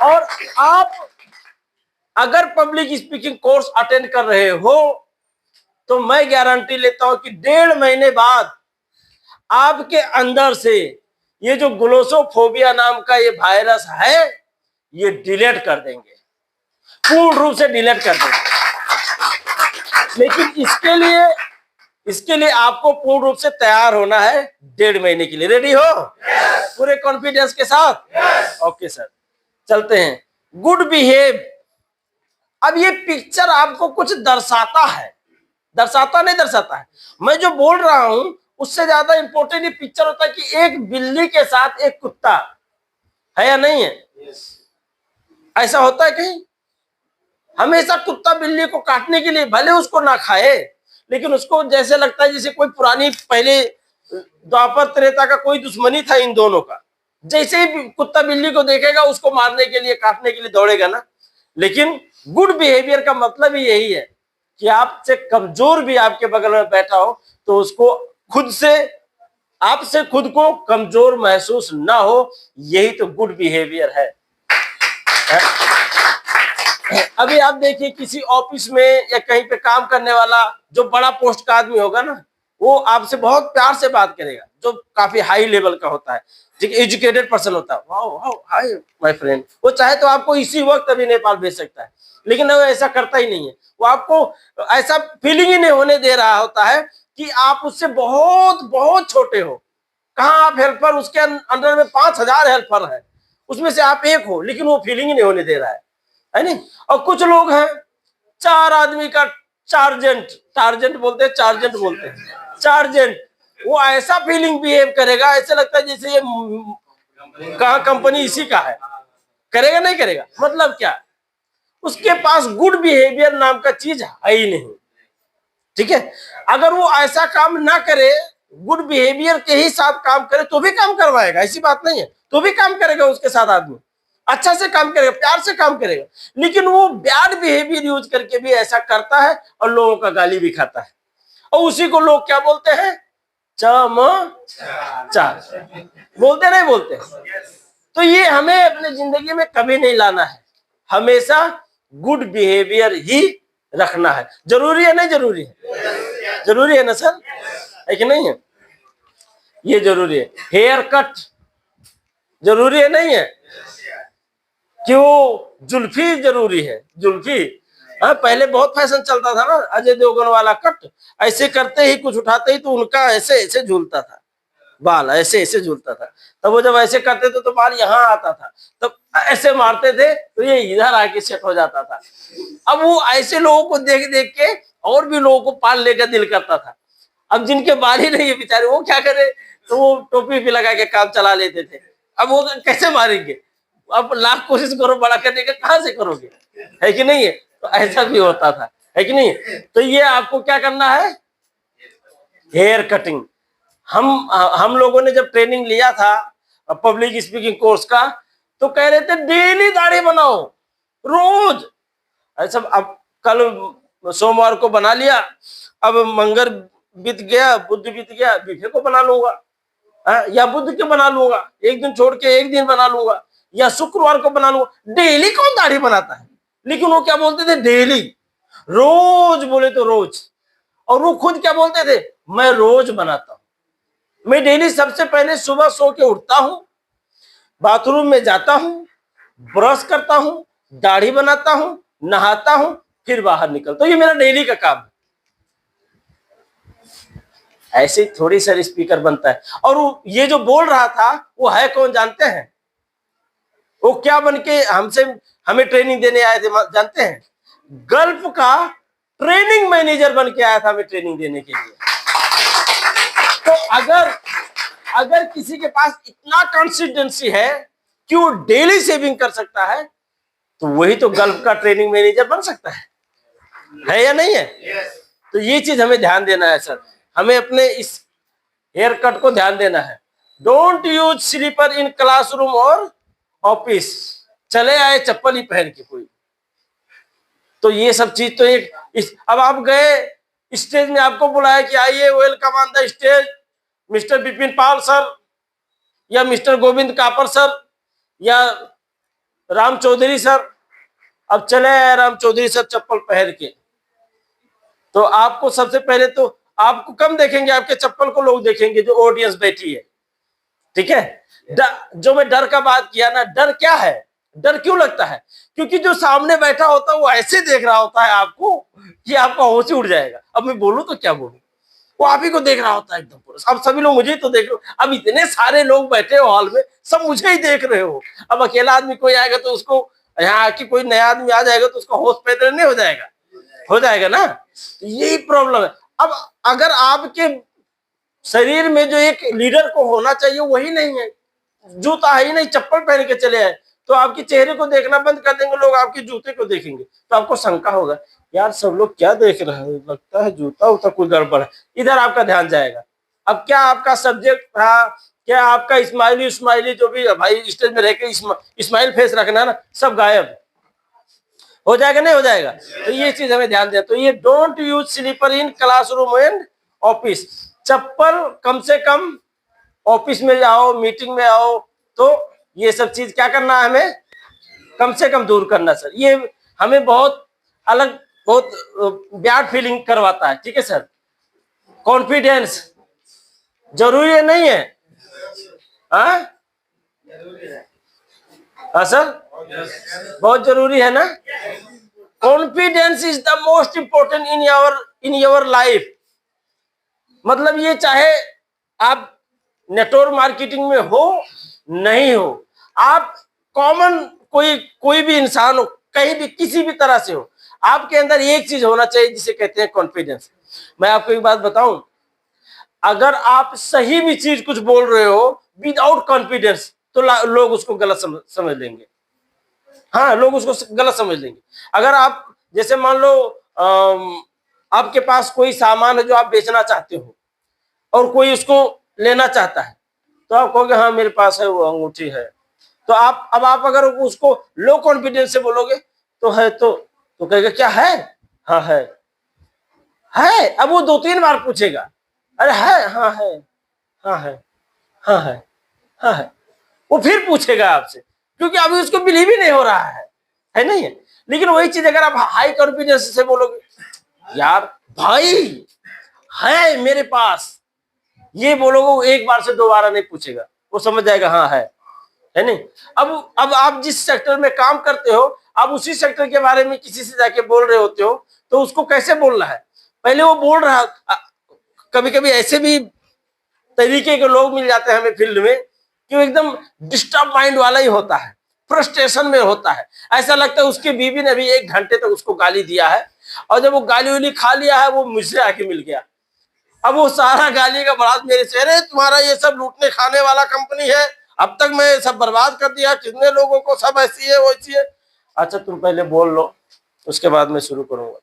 और आप अगर पब्लिक स्पीकिंग कोर्स अटेंड कर रहे हो तो मैं गारंटी लेता हूं कि 1.5 महीने बाद आपके अंदर से ये जो ग्लोसोफोबिया नाम का ये वायरस है, ये डिलीट कर देंगे, पूर्ण रूप से डिलीट कर देंगे। लेकिन इसके लिए आपको पूर्ण रूप से तैयार होना है 1.5 महीने के लिए। रेडी हो? पूरे कॉन्फिडेंस के साथ? ओके सर, चलते हैं। Good behave. अब ये पिक्चर आपको कुछ दर्शाता है, दर्शाता नहीं दर्शाता है, मैं जो बोल रहा हूं उससे ज्यादा इंपॉर्टेंट ये पिक्चर होता है कि एक बिल्ली के साथ एक कुत्ता है या नहीं है? ऐसा होता है कहीं? हमेशा कुत्ता बिल्ली को काटने के लिए, भले उसको ना खाए, लेकिन उसको जैसे लगता है जैसे कोई पुरानी पहले द्वापर त्रेता का कोई दुश्मनी था इन दोनों का, जैसे ही कुत्ता बिल्ली को देखेगा उसको मारने के लिए, काटने के लिए दौड़ेगा ना। लेकिन गुड बिहेवियर का मतलब ही यही है कि आपसे कमजोर भी आपके बगल में बैठा हो तो उसको खुद से, आपसे खुद को कमजोर महसूस ना हो, यही तो गुड बिहेवियर है। अभी आप देखिए किसी ऑफिस में या कहीं पे काम करने वाला जो बड़ा पोस्ट का आदमी होगा ना, वो आपसे बहुत प्यार से बात करेगा, जो काफी हाई लेवल का होता है, एजुकेटेड पर्सन होता है, wow wow hi my friend, वो चाहे तो आपको इसी वक्त अभी नेपाल भेज सकता है, लेकिन वो ऐसा करता ही नहीं है। वो आपको ऐसा फीलिंग ही नहीं होने दे रहा होता है कि आप उससे बहुत बहुत छोटे हो। कहाँ आप हेल्पर, उसके अंडर में 5000 हेल्पर है, उसमें से आप एक हो, लेकिन वो फीलिंग ही नहीं होने दे रहा है नहीं। और कुछ लोग हैं 4 आदमी का चार्जेंट, टार्जेंट बोलते हैं, चार्जेंट बोलते हैं, चार्जेंट, वो ऐसा फीलिंग बिहेव करेगा, ऐसे लगता है जैसे ये कहाँ कंपनी इसी का है। करेगा नहीं करेगा? मतलब क्या, उसके पास गुड बिहेवियर नाम का चीज है ही नहीं। ठीक है, अगर वो ऐसा काम ना करे, गुड बिहेवियर के ही साथ काम करे तो भी काम करवाएगा, ऐसी बात नहीं है, तो भी काम करेगा उसके साथ आदमी, अच्छा से काम करेगा, प्यार से काम करेगा। लेकिन वो बैड बिहेवियर यूज करके भी ऐसा करता है और लोगों का गाली भी खाता है, और उसी को लोग क्या बोलते हैं, चमचार बोलते नहीं बोलते? तो ये हमें अपनी जिंदगी में कभी नहीं लाना है, हमेशा गुड बिहेवियर ही रखना है। जरूरी है नहीं जरूरी है? जरूरी है ना सर, है कि नहीं है? ये जरूरी है। हेयर कट जरूरी है नहीं है? क्यों? जुल्फी जरूरी है, जुल्फी। हाँ, पहले बहुत फैशन चलता था ना, अजय देवगन वाला कट, ऐसे करते ही कुछ उठाते ही तो उनका ऐसे ऐसे झूलता था, बाल ऐसे ऐसे झूलता था। तब वो जब ऐसे करते थे तो बाल यहाँ आता था, तब ऐसे मारते थे तो ये इधर आके सेट हो जाता था। अब वो ऐसे लोगों को देख देख के और भी लोगों को पाल लेकर दिल करता था। अब जिनके बाल ही नहीं है बेचारे, वो क्या करे, तो वो टोपी भी लगा के काम चला लेते थे। अब वो कैसे मारेंगे? अब लाख कोशिश करो बड़ा करने का, कहां से करोगे, है कि नहीं है? तो ऐसा भी होता था, है कि नहीं? तो ये आपको क्या करना है, हेयर कटिंग। हम लोगों ने जब ट्रेनिंग लिया था पब्लिक स्पीकिंग कोर्स का, तो कह रहे थे डेली दाढ़ी बनाओ, रोज। ऐसा अब कल सोमवार को बना लिया, अब मंगल बीत गया, बुध बीत गया, बीफे को बना लूंगा, या बुध के बना लूंगा, एक दिन छोड़ के एक दिन बना लूंगा, या शुक्रवार को बना लूंगा। डेली कौन दाढ़ी बनाता है? लेकिन वो क्या बोलते थे? डेली, रोज बोले तो रोज। और वो खुद क्या बोलते थे? मैं रोज बनाता हूं, मैं डेली सबसे पहले सुबह सो के उठता हूं, बाथरूम में जाता हूं, ब्रश करता हूं, दाढ़ी बनाता हूं, नहाता हूं, फिर बाहर निकलता हूं। ये मेरा डेली का काम है। ऐसे थोड़ी सर स्पीकर बनता है। और ये जो बोल रहा था वो है कौन जानते हैं? वो क्या बन के हमें ट्रेनिंग देने आए थे जानते हैं? गल्फ का ट्रेनिंग मैनेजर बन के आया था हमें ट्रेनिंग देने के लिए। तो अगर किसी के पास इतना कॉन्सिस्टेंसी है कि वो डेली सेविंग कर सकता है, तो वही तो गल्फ का ट्रेनिंग मैनेजर बन सकता है या नहीं है? तो ये चीज हमें ध्यान देना है सर, हमें अपने इस हेयर कट को ध्यान देना है। Don't use slipper in classroom और ऑफिस। चले आए चप्पल ही पहन के कोई, तो ये सब चीज तो अब आप गए स्टेज में, आपको बुलाया कि आइए, welcome on the stage mister Bipin Pal sir, या मिस्टर गोविंद कापर सर, या राम चौधरी सर। अब चले आए राम चौधरी सर चप्पल पहन के, तो आपको सबसे पहले तो आपको कम देखेंगे, आपके चप्पल को लोग देखेंगे जो ऑडियंस बैठी है, ठीक है। जो मैं डर का बात किया ना, डर क्या है, डर क्यों लगता है? क्योंकि जो सामने बैठा होता है वो ऐसे देख रहा होता है आपको कि आपका होश ही उड़ जाएगा। अब मैं बोलूं तो क्या बोलूं, वो आप ही को देख रहा होता है एकदम पूरा। अब सभी लोग मुझे ही तो देख रहे हो, अब इतने सारे लोग बैठे हो हॉल में, सब मुझे ही देख रहे हो। अब अकेला आदमी कोई आएगा तो उसको, यहाँ आके कोई नया आदमी आ जाएगा तो उसका होश पैदल नहीं हो जाएगा ना। तो यही प्रॉब्लम है। अब अगर आपके शरीर में जो एक लीडर को होना चाहिए वही नहीं है, जूता है ही नहीं, चप्पल पहन के चले आए, तो आपके चेहरे को देखना बंद कर देंगे लोग, आपके जूते को देखेंगे। तो आपको शंका होगा, यार सब लोग क्या देख रहे हैं, लगता है जूता उता कोई गड़बड़ है। इधर आपका ध्यान जाएगा। अब क्या आपका सब्जेक्ट था, क्या आपका स्माइली जो भी भाई स्टेज में रह के स्माइल फेस रखना ना, सब गायब हो जाएगा, नहीं हो जाएगा? तो ये चीज हमें ध्यान दें। तो ये don't use slipper in classroom and office. चप्पल कम से कम ऑफिस में जाओ, मीटिंग में आओ, तो ये सब चीज क्या करना है, हमें कम से कम दूर करना सर। ये हमें बहुत अलग, बहुत बैड फीलिंग करवाता है, ठीक है सर। कॉन्फिडेंस जरूरी है नहीं है? हाँ सर, बहुत जरूरी है ना। Confidence is the most important in your life. मतलब ये चाहे आप नेटवर्क मार्केटिंग में हो नहीं हो, आप कॉमन कोई भी इंसान हो, कहीं भी किसी भी तरह से हो, आपके अंदर एक चीज होना चाहिए जिसे कहते हैं कॉन्फिडेंस। मैं आपको एक बात बताऊं, अगर आप सही भी चीज कुछ बोल रहे हो विदाउट कॉन्फिडेंस, तो लोग उसको गलत समझ लेंगे। हाँ, लोग उसको गलत समझ लेंगे। अगर आप जैसे मान लो आपके पास कोई सामान है जो आप बेचना चाहते हो और कोई उसको लेना चाहता है, तो आप कहोगे हाँ मेरे पास है, वो अंगूठी है। तो आप अगर उसको लो कॉन्फिडेंस से बोलोगे तो है, तो कहेगा क्या है? हाँ है। अब वो 2-3 बार पूछेगा, अरे है, हाँ है, हाँ है, हाँ है, हाँ है। वो फिर पूछेगा आपसे, क्योंकि अभी उसको बिलीव ही नहीं हो रहा है नहीं है? लेकिन वही चीज अगर आप हाई कॉन्फिडेंस से बोलोगे, यार भाई है मेरे पास, ये बोलोगे, वो एक बार से दोबारा नहीं पूछेगा, वो समझ जाएगा हाँ है नहीं। अब आप जिस सेक्टर में काम करते हो, आप उसी सेक्टर के बारे में किसी से जाके बोल रहे होते हो, तो उसको कैसे बोलना है? पहले वो बोल रहा, कभी कभी ऐसे भी तरीके के लोग मिल जाते हैं हमें फील्ड में कि वो एकदम डिस्टर्ब माइंड वाला ही होता है, फ्रस्ट्रेशन में होता है। ऐसा लगता है उसकी बीवी ने भी 1 घंटे तक उसको गाली दिया है, और जब वो गाली उली खा लिया है, वो मुझसे आके मिल गया। अब वो सारा गाली का बरात मेरे से, अरे तुम्हारा ये सब लूटने खाने वाला कंपनी है, अब तक मैं सब बर्बाद कर दिया, कितने लोगों को, सब ऐसी है वैसी है। अच्छा तुम पहले बोल लो, उसके बाद मैं शुरू करूंगा।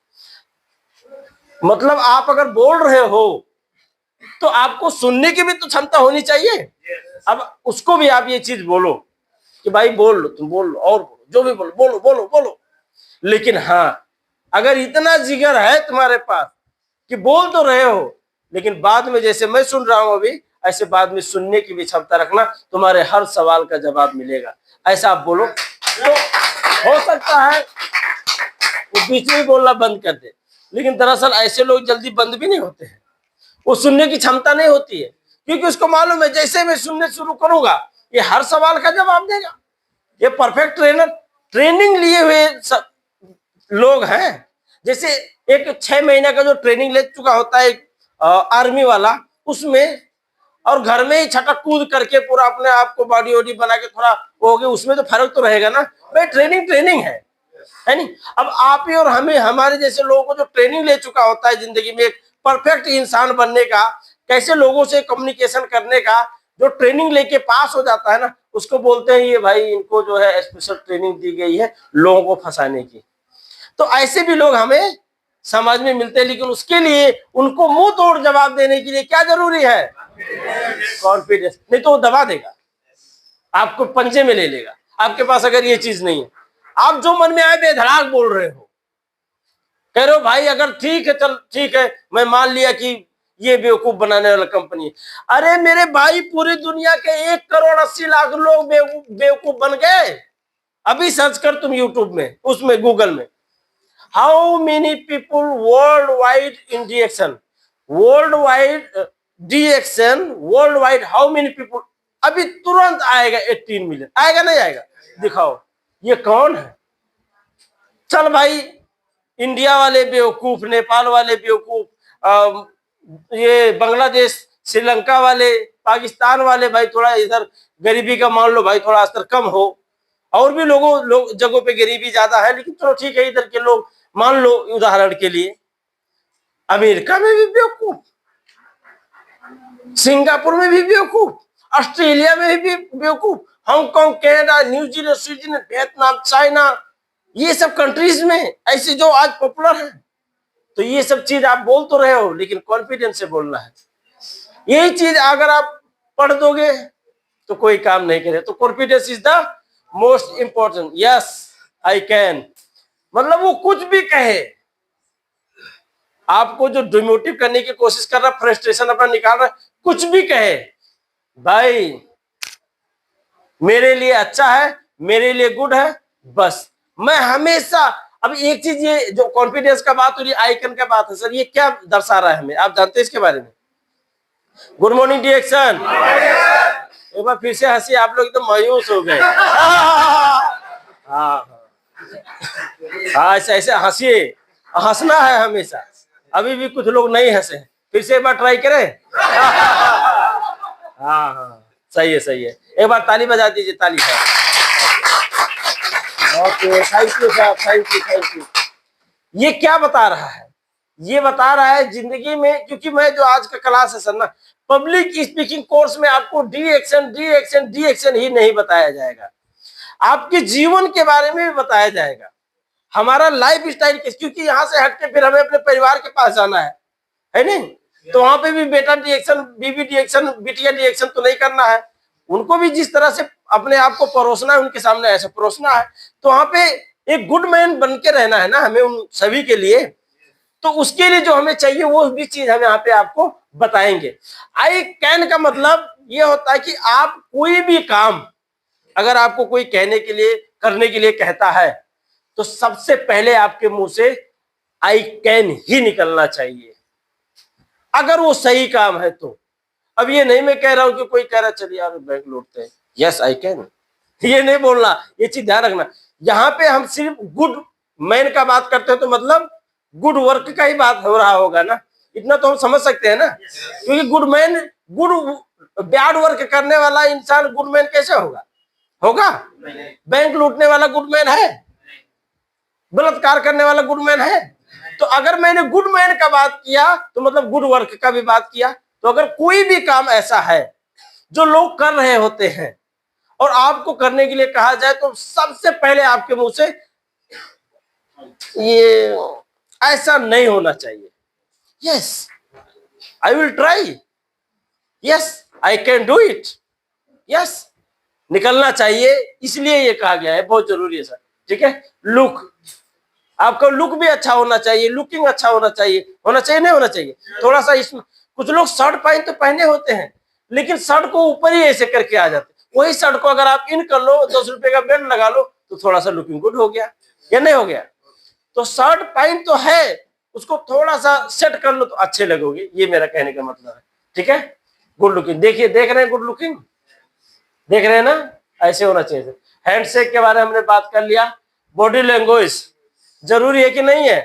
मतलब आप अगर बोल रहे हो तो आपको सुनने की भी तो क्षमता होनी चाहिए। अब उसको भी आप ये चीज बोलो कि भाई बोल लो, तुम बोल लो, और बोलो, जो भी बोलो, बोलो बोलो बोलो। लेकिन हाँ, अगर इतना जिगर है तुम्हारे पास कि बोल तो रहे हो, लेकिन बाद में जैसे मैं सुन रहा हूं अभी, ऐसे बाद में सुनने की भी क्षमता रखना, तुम्हारे हर सवाल का जवाब मिलेगा, ऐसा आप बोलो। तो हो सकता है वो बीच में बोलना बंद कर दे, लेकिन दरअसल ऐसे लोग जल्दी बंद भी नहीं होते हैं, वो सुनने की क्षमता नहीं होती है, क्योंकि उसको मालूम है जैसे मैं सुनने शुरू करूंगा ये हर सवाल का जवाब देगा। ये परफेक्ट ट्रेनर, ट्रेनिंग लिए हुए लोग हैं। जैसे एक 6 महीने का जो ट्रेनिंग ले चुका होता है आर्मी वाला, उसमें और घर में ही छटक कूद करके पूरा अपने आप को बॉडी वॉडी बना के थोड़ा हो गया, उसमें तो फर्क तो रहेगा ना भाई। ट्रेनिंग ट्रेनिंग है नहीं। अब आप ही और हमें, हमारे जैसे लोगों को जो ट्रेनिंग ले चुका होता है जिंदगी में एक परफेक्ट इंसान बनने का, कैसे लोगों से कम्युनिकेशन करने का, जो ट्रेनिंग लेके पास हो जाता है ना, उसको बोलते हैं ये भाई इनको जो है स्पेशल ट्रेनिंग दी गई है लोगों को फंसाने की। तो ऐसे भी लोग हमें समाज में मिलते हैं, लेकिन उसके लिए उनको मुंह तोड़ जवाब देने के लिए क्या जरूरी है? कॉन्फिडेंस। नहीं तो वो दबा देगा, आपको पंजे में ले लेगा। आपके पास अगर ये चीज नहीं है, आप जो मन में आए बेधड़ाक बोल रहे हो, कह रहे हो भाई अगर ठीक है चल ठीक है, मैं मान लिया कि ये बेवकूफ बनाने वाला कंपनी है। अरे मेरे भाई पूरी दुनिया के 1,80,00,000 लोग बेवकूफ बन गए। अभी सर्च कर तुम यूट्यूब में, उसमें गूगल में, how many people worldwide in DXN, worldwide DXN, worldwide how many people, अभी तुरंत आएगा 18 मिलियन। आएगा नहीं आएगा? दिखाओ ये कौन है। चल भाई इंडिया वाले बेवकूफ, नेपाल वाले बेवकूफ, ये बांग्लादेश श्रीलंका वाले, पाकिस्तान वाले भाई थोड़ा इधर गरीबी का मान लो भाई थोड़ा स्तर कम हो, और भी लोग जगहों पे गरीबी ज्यादा है, लेकिन चलो ठीक है इधर के लोग मान लो उदाहरण के लिए। अमेरिका में भी बेवकूफ, सिंगापुर में भी बेवकूफ, ऑस्ट्रेलिया में भी बेवकूफ, Hong Kong, Canada, New Zealand, Switzerland, Vietnam, China, ये सब कंट्रीज में ऐसे जो आज पॉपुलर है। तो ये सब चीज आप बोल तो रहे हो, लेकिन कॉन्फिडेंस से बोलना है। यही चीज अगर आप पढ़ दोगे तो कोई काम नहीं करे। तो confidence is the most important. Yes I can, मतलब वो कुछ भी कहे, आपको जो डिमोटिव करने की कोशिश कर रहा, फ्रस्ट्रेशन अपना निकाल रहा, कुछ भी कहे भाई मेरे लिए अच्छा है, मेरे लिए गुड है, बस मैं हमेशा। अब एक चीज ये जो कॉन्फिडेंस का बात हो रही, आइकन का बात है सर, ये क्या दर्शा रहा है हमें, आप जानते हैं इसके बारे में? Good morning DXN. एक बार फिर से हंसी, आप लोग एकदम मायूस हो गए। हाँ ऐसे ऐसे हंसिए, हंसना है हमेशा। अभी भी कुछ लोग नहीं हंसे, फिर से एक बार ट्राई करें। हाँ सही है सही है, एक बार ताली बजा दीजिए, ताली है। Okay thank you sir, thank you thank you. ये क्या बता रहा है? ये बता रहा है जिंदगी में, क्योंकि मैं जो आज का क्लास है सर ना, पब्लिक स्पीकिंग कोर्स में आपको डी एक्शन ही नहीं बताया जाएगा, आपके जीवन के बारे में भी बताया जाएगा, हमारा लाइफ स्टाइल, क्योंकि यहाँ से हटके फिर हमें अपने परिवार के पास जाना है नहीं? तो वहां पे भी बेटा डिएक्शन, बीबी डिएक्शन, बिटिया डिएक्शन तो नहीं करना है। उनको भी जिस तरह से अपने आप को परोसना है, उनके सामने ऐसा परोसना है। तो वहां पे एक गुड मैन बन के रहना है ना हमें, उन सभी के लिए। तो उसके लिए जो हमें चाहिए वो भी चीज हम यहाँ पे आपको बताएंगे। आई कैन का मतलब ये होता है कि आप कोई भी काम अगर आपको कोई कहने के लिए, करने के लिए कहता है, तो सबसे पहले आपके मुंह से आई कैन ही निकलना चाहिए, अगर वो सही काम है तो। अब ये नहीं मैं कह रहा हूं कि कोई कह रहा चलिए यार बैंक लूटते हैं, यस आई कैन, ये नहीं बोलना, ये चीज ध्यान रखना। यहाँ पे हम सिर्फ गुड मैन का बात करते हैं, तो मतलब गुड वर्क का ही बात हो रहा होगा ना, इतना तो हम समझ सकते हैं ना। क्योंकि गुड मैन, बैड वर्क करने वाला इंसान गुड मैन कैसे होगा? बैंक लूटने वाला गुड मैन है? बलात्कार करने वाला गुड मैन है? तो अगर मैंने गुड मैन का बात किया तो मतलब गुड वर्क का भी बात किया। तो अगर कोई भी काम ऐसा है जो लोग कर रहे होते हैं और आपको करने के लिए कहा जाए, तो सबसे पहले आपके मुंह से ये ऐसा नहीं होना चाहिए, yes I will try, yes I can do it, yes निकलना चाहिए। इसलिए ये कहा गया है, बहुत जरूरी है सर। ठीक है, लुक आपका लुक भी अच्छा होना चाहिए, लुकिंग अच्छा होना चाहिए, नहीं होना चाहिए। थोड़ा सा इसमें कुछ लोग शर्ट पैंट तो पहने होते हैं, लेकिन शर्ट को ऊपर ही ऐसे करके आ जाते। वही शर्ट को अगर आप इन कर लो, 10 रुपए का बेल्ट लगा लो, तो थोड़ा सा लुकिंग गुड हो गया या नहीं हो गया। तो शर्ट पैंट तो है, उसको थोड़ा सा सेट कर लो तो अच्छे लगोगे, ये मेरा कहने का मतलब है। ठीक है, गुड लुकिंग। देखिए, देख रहे हैं गुड लुकिंग, देख रहे हैं ना, ऐसे होना चाहिए। हैंडशेक के बारे में हमने बात कर लिया। बॉडी लैंग्वेज जरूरी है कि नहीं है?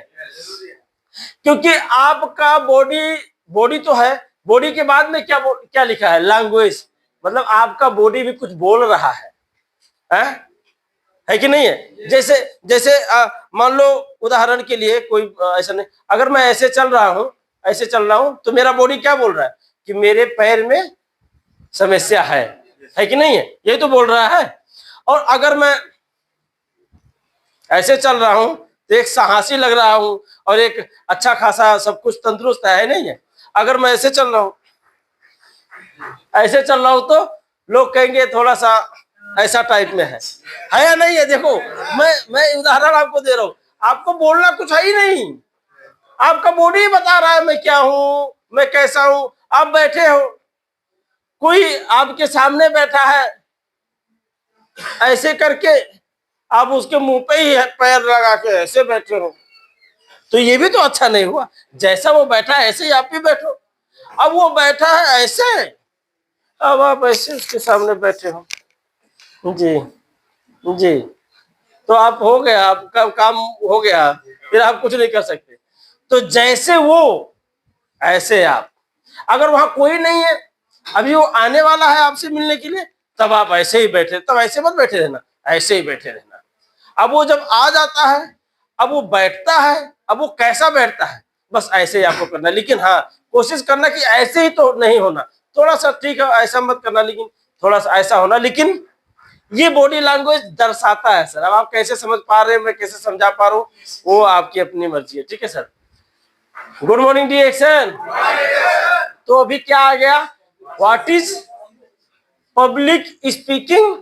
क्योंकि आपका बॉडी तो है, बॉडी के बाद में क्या लिखा है? लैंग्वेज। मतलब आपका बॉडी भी कुछ बोल रहा है कि नहीं है? जैसे जैसे मान लो उदाहरण के लिए, कोई ऐसा नहीं, अगर मैं ऐसे चल रहा हूं तो मेरा बॉडी क्या बोल रहा है कि मेरे पैर में समस्या है कि नहीं है? यही तो बोल रहा है। और अगर मैं ऐसे चल रहा हूं तो एक साहसी लग रहा हूं और एक अच्छा खासा सब कुछ तंदुरुस्त है नहीं है? अगर मैं ऐसे चल रहा हूं तो लोग कहेंगे थोड़ा सा ऐसा टाइप में है या नहीं है? देखो, मैं उदाहरण आपको दे रहा हूं, आपको बोलना कुछ है ही नहीं, आपका बॉडी बता रहा है मैं क्या हूं, मैं कैसा हूं। आप बैठे हो, कोई आपके सामने बैठा है, ऐसे करके आप उसके मुंह पे ही पैर लगा के ऐसे बैठे हो, तो ये भी तो अच्छा नहीं हुआ। जैसा वो बैठा है ऐसे ही आप भी बैठो। अब वो बैठा है ऐसे, अब आप ऐसे उसके सामने बैठे हो, जी जी, तो आप हो गया, आपका काम हो गया, फिर आप कुछ नहीं कर सकते। तो जैसे वो ऐसे आप, अगर वहां कोई नहीं है, अभी वो आने वाला है आपसे मिलने के लिए, तब आप ऐसे ही बैठे, तब ऐसे मत बैठे रहना, ऐसे ही बैठे रहना। अब वो जब आ जाता है, अब वो बैठता है, अब वो कैसा बैठता है, बस ऐसे ही आपको करना। लेकिन हाँ, कोशिश करना कि ऐसे ही तो नहीं होना, थोड़ा सा ठीक है, ऐसा मत करना, लेकिन थोड़ा सा ऐसा होना। लेकिन ये बॉडी लैंग्वेज दर्शाता है सर। अब आप कैसे समझ पा रहे हैं, मैं कैसे समझा पा रहा हूँ, वो आपकी अपनी मर्जी है। ठीक है sir. Good morning D action. तो अभी क्या आ गया? What is public speaking?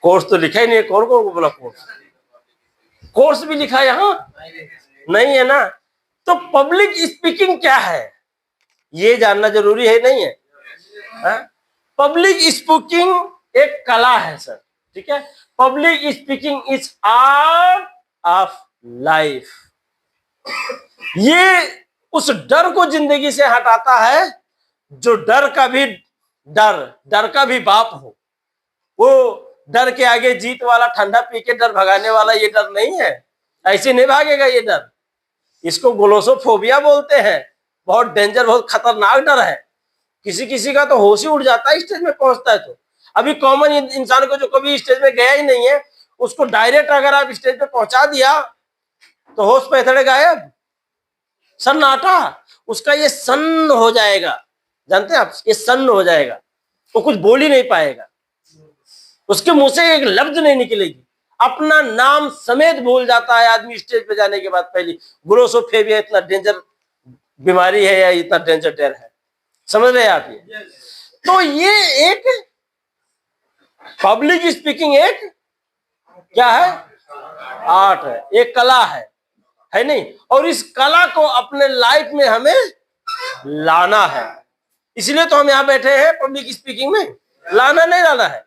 Course तो लिखा ही नहीं है, कौन को बोला कोर्स भी लिखा यहाँ नहीं है ना? तो पब्लिक स्पीकिंग क्या है, ये जानना जरूरी है नहीं है? पब्लिक स्पीकिंग एक कला है सर। ठीक है, public speaking is art of life. ये उस डर को जिंदगी से हटाता है जो डर का भी बाप हो। वो डर के आगे जीत वाला, ठंडा पी के डर भगाने वाला ये डर नहीं है, ऐसे नहीं भागेगा ये डर। इसको ग्लोसोफोबिया बोलते हैं, बहुत डेंजर, बहुत खतरनाक डर है। किसी किसी का तो होश ही उड़ जाता है स्टेज में पहुंचता है। तो अभी कॉमन इंसान को जो कभी स्टेज में गया ही नहीं है, उसको डायरेक्ट अगर आप स्टेज पे पहुंचा दिया तो होश पैथड़े गायब, सन्नाटा, उसका ये सन्न हो जाएगा। जानते हैं आप, ये सन्न हो जाएगा, वो कुछ बोल ही नहीं पाएगा, उसके मुंह से एक लफ्ज नहीं निकलेगी, अपना नाम समेत भूल जाता है आदमी स्टेज पे जाने के बाद। पहली ग्लोसोफोबिया इतना डेंजर बीमारी है या इतना डेंजर डर है, समझ रहे हैं आप ये? तो ये एक पब्लिक स्पीकिंग एक क्या है? आर्ट है, एक कला है नहीं? और इस कला को अपने लाइफ में हमें लाना है। इसलिए तो हम यहाँ बैठे हैं पब्लिक स्पीकिंग में। लाना नहीं लाना है,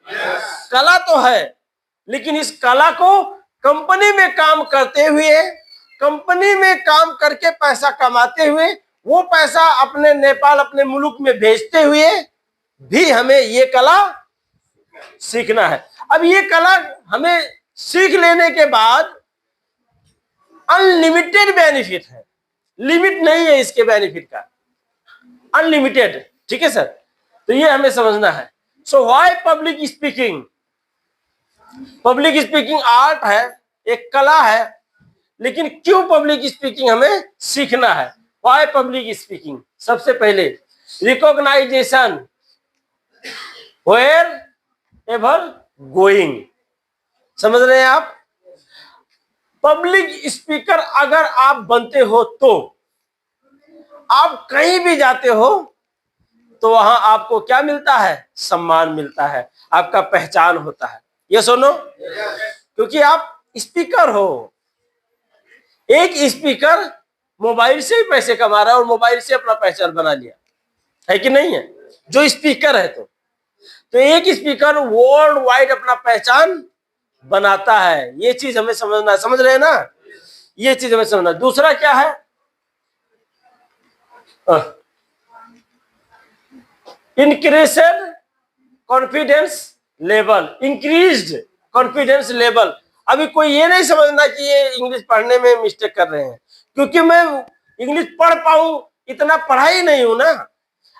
कला तो है, लेकिन इस कला को कंपनी में काम करते हुए, कंपनी में काम करके पैसा कमाते हुए, वो पैसा अपने नेपाल, अपने मुल्क में भेजते हुए भी हमें ये कला सीखना है। अब ये कला हमें सीख लेने के बाद अनलिमिटेड बेनिफिट है, लिमिट नहीं है इसके बेनिफिट का, अनलिमिटेड। ठीक है सर, तो ये हमें समझना है। So why public speaking? Public speaking art है, एक कला है, लेकिन क्यों पब्लिक स्पीकिंग हमें सीखना है? Why public speaking? सबसे पहले रिकॉग्नाइजेशन वेयर एवर गोइंग। समझ रहे हैं आप? पब्लिक स्पीकर अगर आप बनते हो तो आप कहीं भी जाते हो तो वहां आपको क्या मिलता है? सम्मान मिलता है, आपका पहचान होता है। ये सुनो, क्योंकि आप स्पीकर हो, एक स्पीकर मोबाइल से ही पैसे कमा रहा है और मोबाइल से अपना पहचान बना लिया है कि नहीं है, जो स्पीकर है। तो एक स्पीकर वर्ल्ड वाइड अपना पहचान बनाता है। ये चीज हमें समझना, समझ रहे हैं ना, ये चीज हमें समझना। दूसरा क्या है, increased confidence level, increased confidence level. अभी कोई ये नहीं समझना कि ये इंग्लिश पढ़ने में मिस्टेक कर रहे हैं, क्योंकि मैं इंग्लिश पढ़ पाऊं इतना पढ़ाई नहीं हूं ना।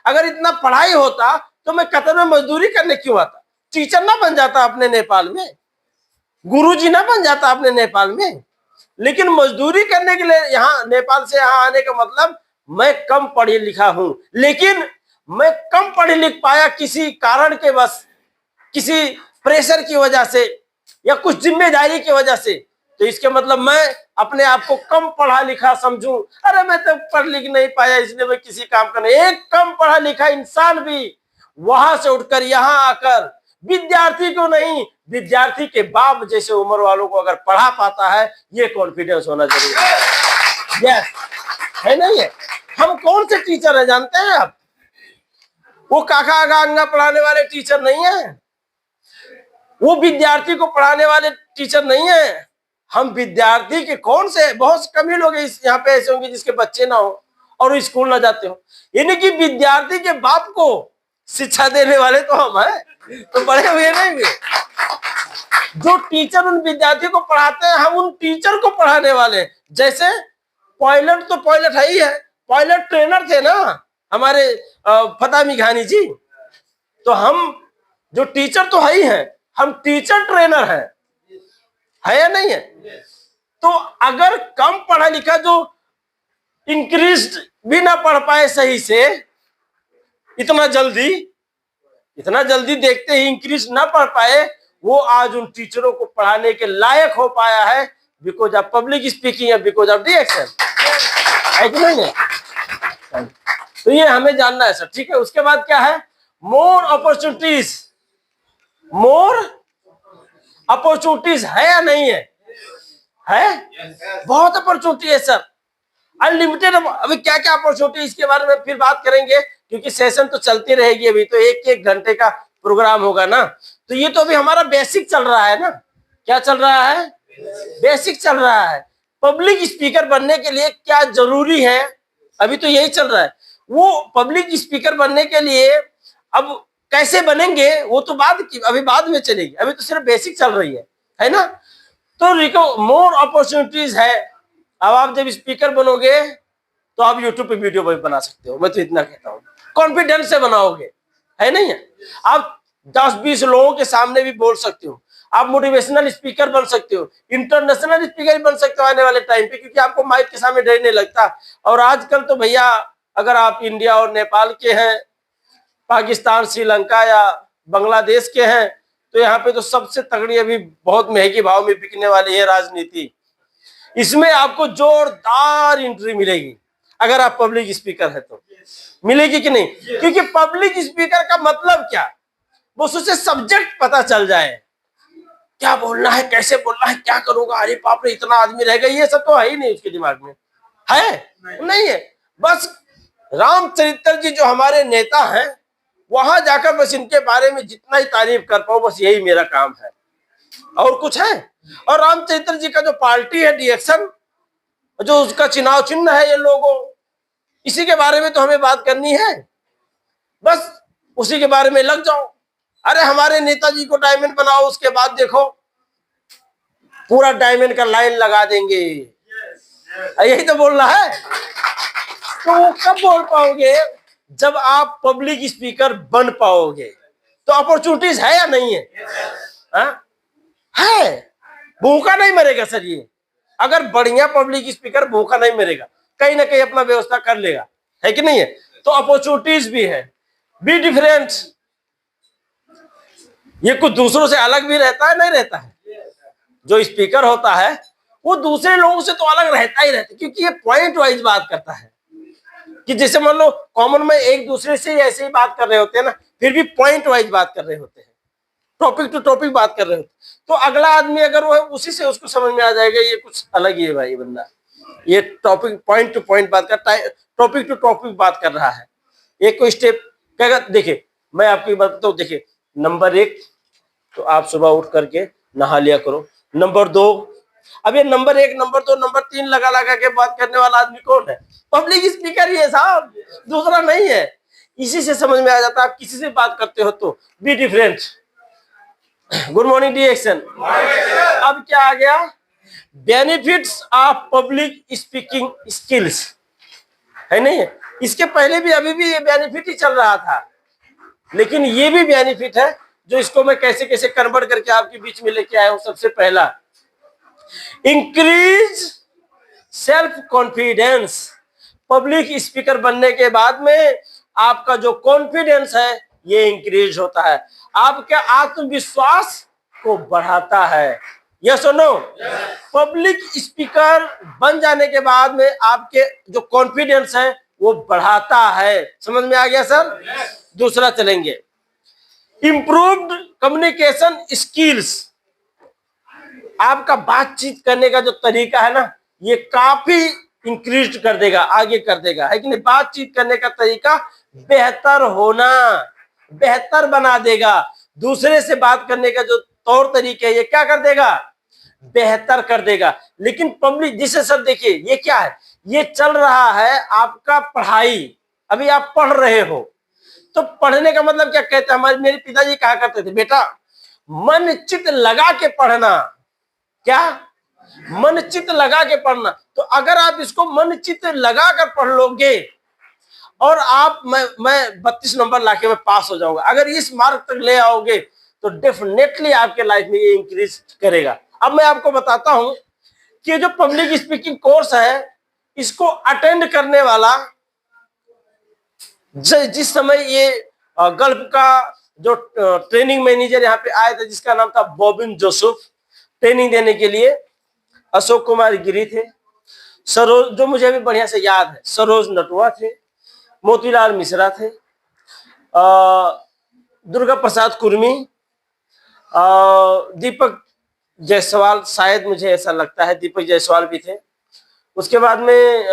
अगर इतना पढ़ाई होता तो मैं कतर में मजदूरी करने क्यों आता, टीचर ना बन जाता अपने नेपाल में, गुरुजी ना बन जाता अपने नेपाल में। लेकिन मजदूरी करने के लिए यहाँ नेपाल से यहाँ आने का मतलब मैं कम पढ़ी लिखा हूं, लेकिन मैं कम पढ़ी लिख पाया किसी कारण के बस, किसी प्रेशर की वजह से या कुछ जिम्मेदारी की वजह से। तो इसके मतलब मैं अपने आप को कम पढ़ा लिखा समझूं, अरे मैं तो पढ़ लिख नहीं पाया इसलिए मैं किसी काम का नहीं। एक कम पढ़ा लिखा इंसान भी वहां से उठकर यहाँ आकर विद्यार्थी को नहीं, विद्यार्थी के बाप जैसे उम्र वालों को अगर पढ़ा पाता है, ये कॉन्फिडेंस होना जरूरी है। यस, है नहीं है। हम कौन से टीचर है जानते हैं आप? वो काका आगा पढ़ाने वाले टीचर नहीं है, वो विद्यार्थी को पढ़ाने वाले टीचर नहीं है। हम विद्यार्थी के कौन से, बहुत कम ही लोग यहाँ पे ऐसे होंगे जिसके बच्चे ना हो और स्कूल ना जाते हो, यानी कि विद्यार्थी के बाप को शिक्षा देने वाले तो हम हैं, तो बड़े हुए नहीं हुए। जो टीचर उन विद्यार्थियों को पढ़ाते हैं, हम उन टीचर को पढ़ाने वाले। जैसे पायलट तो पायलट है ही है, पायलट ट्रेनर थे ना हमारे फता मिघानी जी, तो हम जो टीचर तो है ही है, हम टीचर ट्रेनर है या नहीं है। तो अगर कम पढ़ा लिखा जो इंक्रीज भी ना पढ़ पाए सही से, इतना जल्दी देखते ही इंक्रीज ना पढ़ पाए, वो आज उन टीचरों को पढ़ाने के लायक हो पाया है, बिकॉज ऑफ पब्लिक स्पीकिंग या बिकॉज ऑफ दी एक्शन, है कि नहीं है। तो ये हमें जानना है सर, ठीक है। उसके बाद क्या है, मोर अपॉर्चुनिटीज है या नहीं है? बहुत अपॉर्चुनिटी है सर, अनलिमिटेड। अभी क्या क्या अपॉर्चुनिटी, इसके बारे में फिर बात करेंगे, क्योंकि सेशन तो चलती रहेगी। अभी तो एक घंटे का प्रोग्राम होगा ना। तो ये तो अभी हमारा बेसिक चल रहा है ना। क्या चल रहा है? बेसिक चल रहा है। पब्लिक स्पीकर बनने के लिए क्या जरूरी है, अभी तो यही चल रहा है। वो पब्लिक स्पीकर बनने के लिए अब कैसे बनेंगे वो तो अभी बाद में चलेगी, अभी तो सिर्फ बेसिक चल रही है ना। तो मोर अपॉर्चुनिटीज है। अब आप जब स्पीकर बनोगे तो आप यूट्यूब पे वीडियो भी बना सकते हो, मैं तो इतना कहता हूँ। कॉन्फिडेंस से बनाओगे, है नहीं है। आप 10-20 लोगों के सामने भी बोल सकते हो, आप मोटिवेशनल स्पीकर बन सकते हो, इंटरनेशनल स्पीकर बन सकते हो आने वाले टाइम पे, क्योंकि आपको माइक के सामने डर नहीं लगता। और आजकल तो भैया अगर आप इंडिया और नेपाल के हैं, पाकिस्तान, श्रीलंका या बांग्लादेश के हैं, तो यहाँ पे तो सबसे तगड़ी अभी बहुत महंगी भाव में बिकने वाली है राजनीति। इसमें आपको जोरदार एंट्री मिलेगी अगर आप पब्लिक स्पीकर है तो। मिलेगी कि नहीं? क्योंकि पब्लिक स्पीकर का मतलब क्या, वो उससे सब्जेक्ट पता चल जाए, क्या बोलना है, कैसे बोलना है, क्या करूंगा, अरे बाप रे इतना आदमी रहेगा, ये सब तो है ही नहीं उसके दिमाग में, है नहीं है। बस रामचरित्र जी जो हमारे नेता हैं, वहां जाकर बस इनके बारे में जितना ही तारीफ कर पाऊं, बस यही मेरा काम है, और कुछ है। और रामचरित्र जी का जो पार्टी है डीएक्शन, जो उसका चुनाव चिन्ह है ये लोगो, इसी के बारे में तो हमें बात करनी है, बस उसी के बारे में लग जाओ। अरे हमारे नेताजी को डायमंड बनाओ, उसके बाद देखो पूरा डायमंड का लाइन लगा देंगे, यही तो बोलना है। तो कब बोल पाओगे? जब आप पब्लिक स्पीकर बन पाओगे। तो अपॉर्चुनिटीज है या नहीं है? है। भूखा नहीं मरेगा सर ये, अगर बढ़िया पब्लिक स्पीकर भूखा नहीं मरेगा, कहीं ना कहीं अपना व्यवस्था कर लेगा, है कि नहीं है। तो अपॉर्चुनिटीज भी है। बी डिफरेंट, ये कुछ दूसरों से अलग भी रहता है, नहीं रहता है। जो स्पीकर होता है वो दूसरे लोगों से तो अलग रहता ही रहता है, क्योंकि ये पॉइंट वाइज बात करता है। कि जैसे मान लो कॉमन में एक दूसरे से ऐसे ही बात कर रहे होते हैं ना, फिर भी पॉइंट वाइज बात कर रहे होते हैं, टॉपिक टू टॉपिक बात कर रहे होते हैं। तो अगला आदमी अगर वो है, उसी से उसको समझ में आ जाएगा ये कुछ अलग ही है भाई बंदा, ये टॉपिक पॉइंट टू पॉइंट बात कर, टॉपिक टू टॉपिक बात कर रहा है। एक कोई स्टेप कहेगा, देखिए मैं आपकी बात बताऊं, देखिए नंबर 1 तो आप सुबह उठ करके नहा लिया करो। नंबर 2, अब ये नंबर 1, नंबर 2, नंबर 3 लगा लगा के बात करने वाला आदमी कौन है? पब्लिक स्पीकर ही है साहब, दूसरा नहीं है। इसी से समझ में आ जाता है आप किसी से बात करते हो तो be different. Good morning D action. अब क्या आ गया? Benefits of public speaking skills, है नहीं? इसके पहले भी अभी भी ये बेनिफिट ही चल रहा था, लेकिन ये भी बेनिफिट है जो इसको मैं कैसे कैसे कन्वर्ट करके आपके बीच में लेके आया हूं। सबसे पहला, increase self confidence. Public speaker बनने के बाद में आपका जो कॉन्फिडेंस है ये इंक्रीज होता है, आपके आत्मविश्वास को बढ़ाता है। यस और नो? पब्लिक स्पीकर बन जाने के बाद में आपके जो कॉन्फिडेंस है वो बढ़ाता है। समझ में आ गया सर? दूसरा चलेंगे, इंप्रूव्ड कम्युनिकेशन स्किल्स। आपका बातचीत करने का जो तरीका है ना, ये काफी इंक्रीज कर देगा, आगे कर देगा, है कि नहीं? बातचीत करने का तरीका बेहतर होना, बेहतर बना देगा। दूसरे से बात करने का जो तौर तरीके है ये क्या कर देगा? बेहतर कर देगा। लेकिन पब्लिक, जिसे सर देखिए ये क्या है, ये चल रहा है आपका पढ़ाई, अभी आप पढ़ रहे हो, तो पढ़ने का मतलब क्या कहते हैं? हमारे मेरे पिताजी कहा करते थे, बेटा मन चित लगा के पढ़ना। क्या? मन चित लगा के पढ़ना। तो अगर आप इसको मन चित लगा कर पढ़ लोगे और आप मैं 32 नंबर लाके मैं पास हो जाऊंगा, अगर इस मार्क तक ले आओगे तो डेफिनेटली आपके लाइफ में ये इंक्रीज करेगा। अब मैं आपको बताता हूं कि जो पब्लिक स्पीकिंग कोर्स है इसको अटेंड करने वाला, जिस समय ये गल्फ का जो ट्रेनिंग मैनेजर यहाँ पे आए थे जिसका नाम था बॉबिन जोसेफ, ट्रेनिंग देने के लिए अशोक कुमार गिरी थे, सरोज, जो मुझे अभी बढ़िया से याद है, सरोज नटवा थे, मोतीलाल मिश्रा थे, दुर्गा प्रसाद कुर्मी, दीपक जायसवाल, शायद मुझे ऐसा लगता है दीपक जायसवाल भी थे। उसके बाद में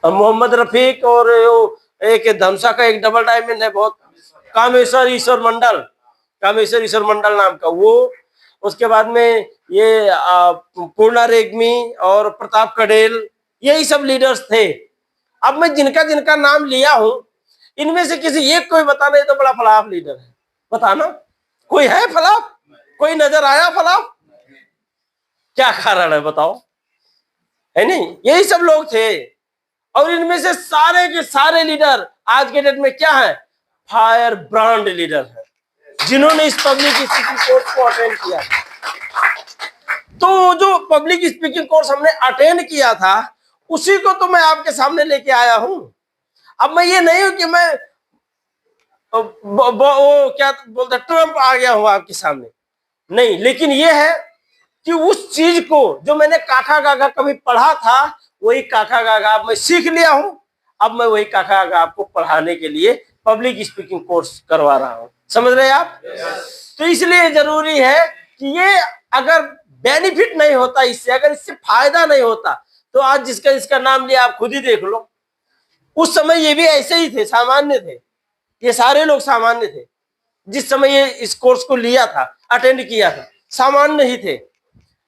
मोहम्मद रफीक, और एक धमसा का एक डबल डायमंड है बहुत, कामेश्वर ईश्वर मंडल, कामेश्वर ईश्वर मंडल नाम का वो। उसके बाद में ये पूर्णा रेग्मी और प्रताप कडेल, यही सब लीडर्स थे। अब मैं जिनका जिनका नाम लिया हूं इनमें से किसी एक कोई बताना, तो बड़ा फलाफ लीडर है, बताना कोई है फलाफ? कोई नजर आया फलाफ? क्या कारण है बताओ? है नहीं? यही सब लोग थे। और इनमें से सारे के सारे लीडर आज के डेट में क्या है? फायर ब्रांड लीडर है, जिन्होंने इस पब्लिक स्पीकिंग कोर्स को अटेंड किया। तो जो पब्लिक स्पीकिंग कोर्स हमने अटेंड किया था उसी को तो मैं आपके सामने लेके आया हूं। अब मैं ये नहीं हूं कि मैं वो क्या बोलते ट्रम्प आ गया हूं आपके सामने, नहीं, लेकिन ये है कि उस चीज को जो मैंने काका गागा कभी पढ़ा था वही काका गागा अब मैं सीख लिया हूं। अब मैं वही काका गागा आपको पढ़ाने के लिए पब्लिक स्पीकिंग कोर्स करवा रहा हूं। समझ रहे हैं आप? तो इसलिए जरूरी है कि ये अगर बेनिफिट नहीं होता इससे, अगर इससे फायदा नहीं होता, तो आज जिसका इसका नाम लिया आप खुद ही देख लो, उस समय ये भी ऐसे ही थे, सामान्य थे, ये सारे लोग सामान्य थे। जिस समय ये इस कोर्स को लिया था, अटेंड किया था, सामान्य ही थे।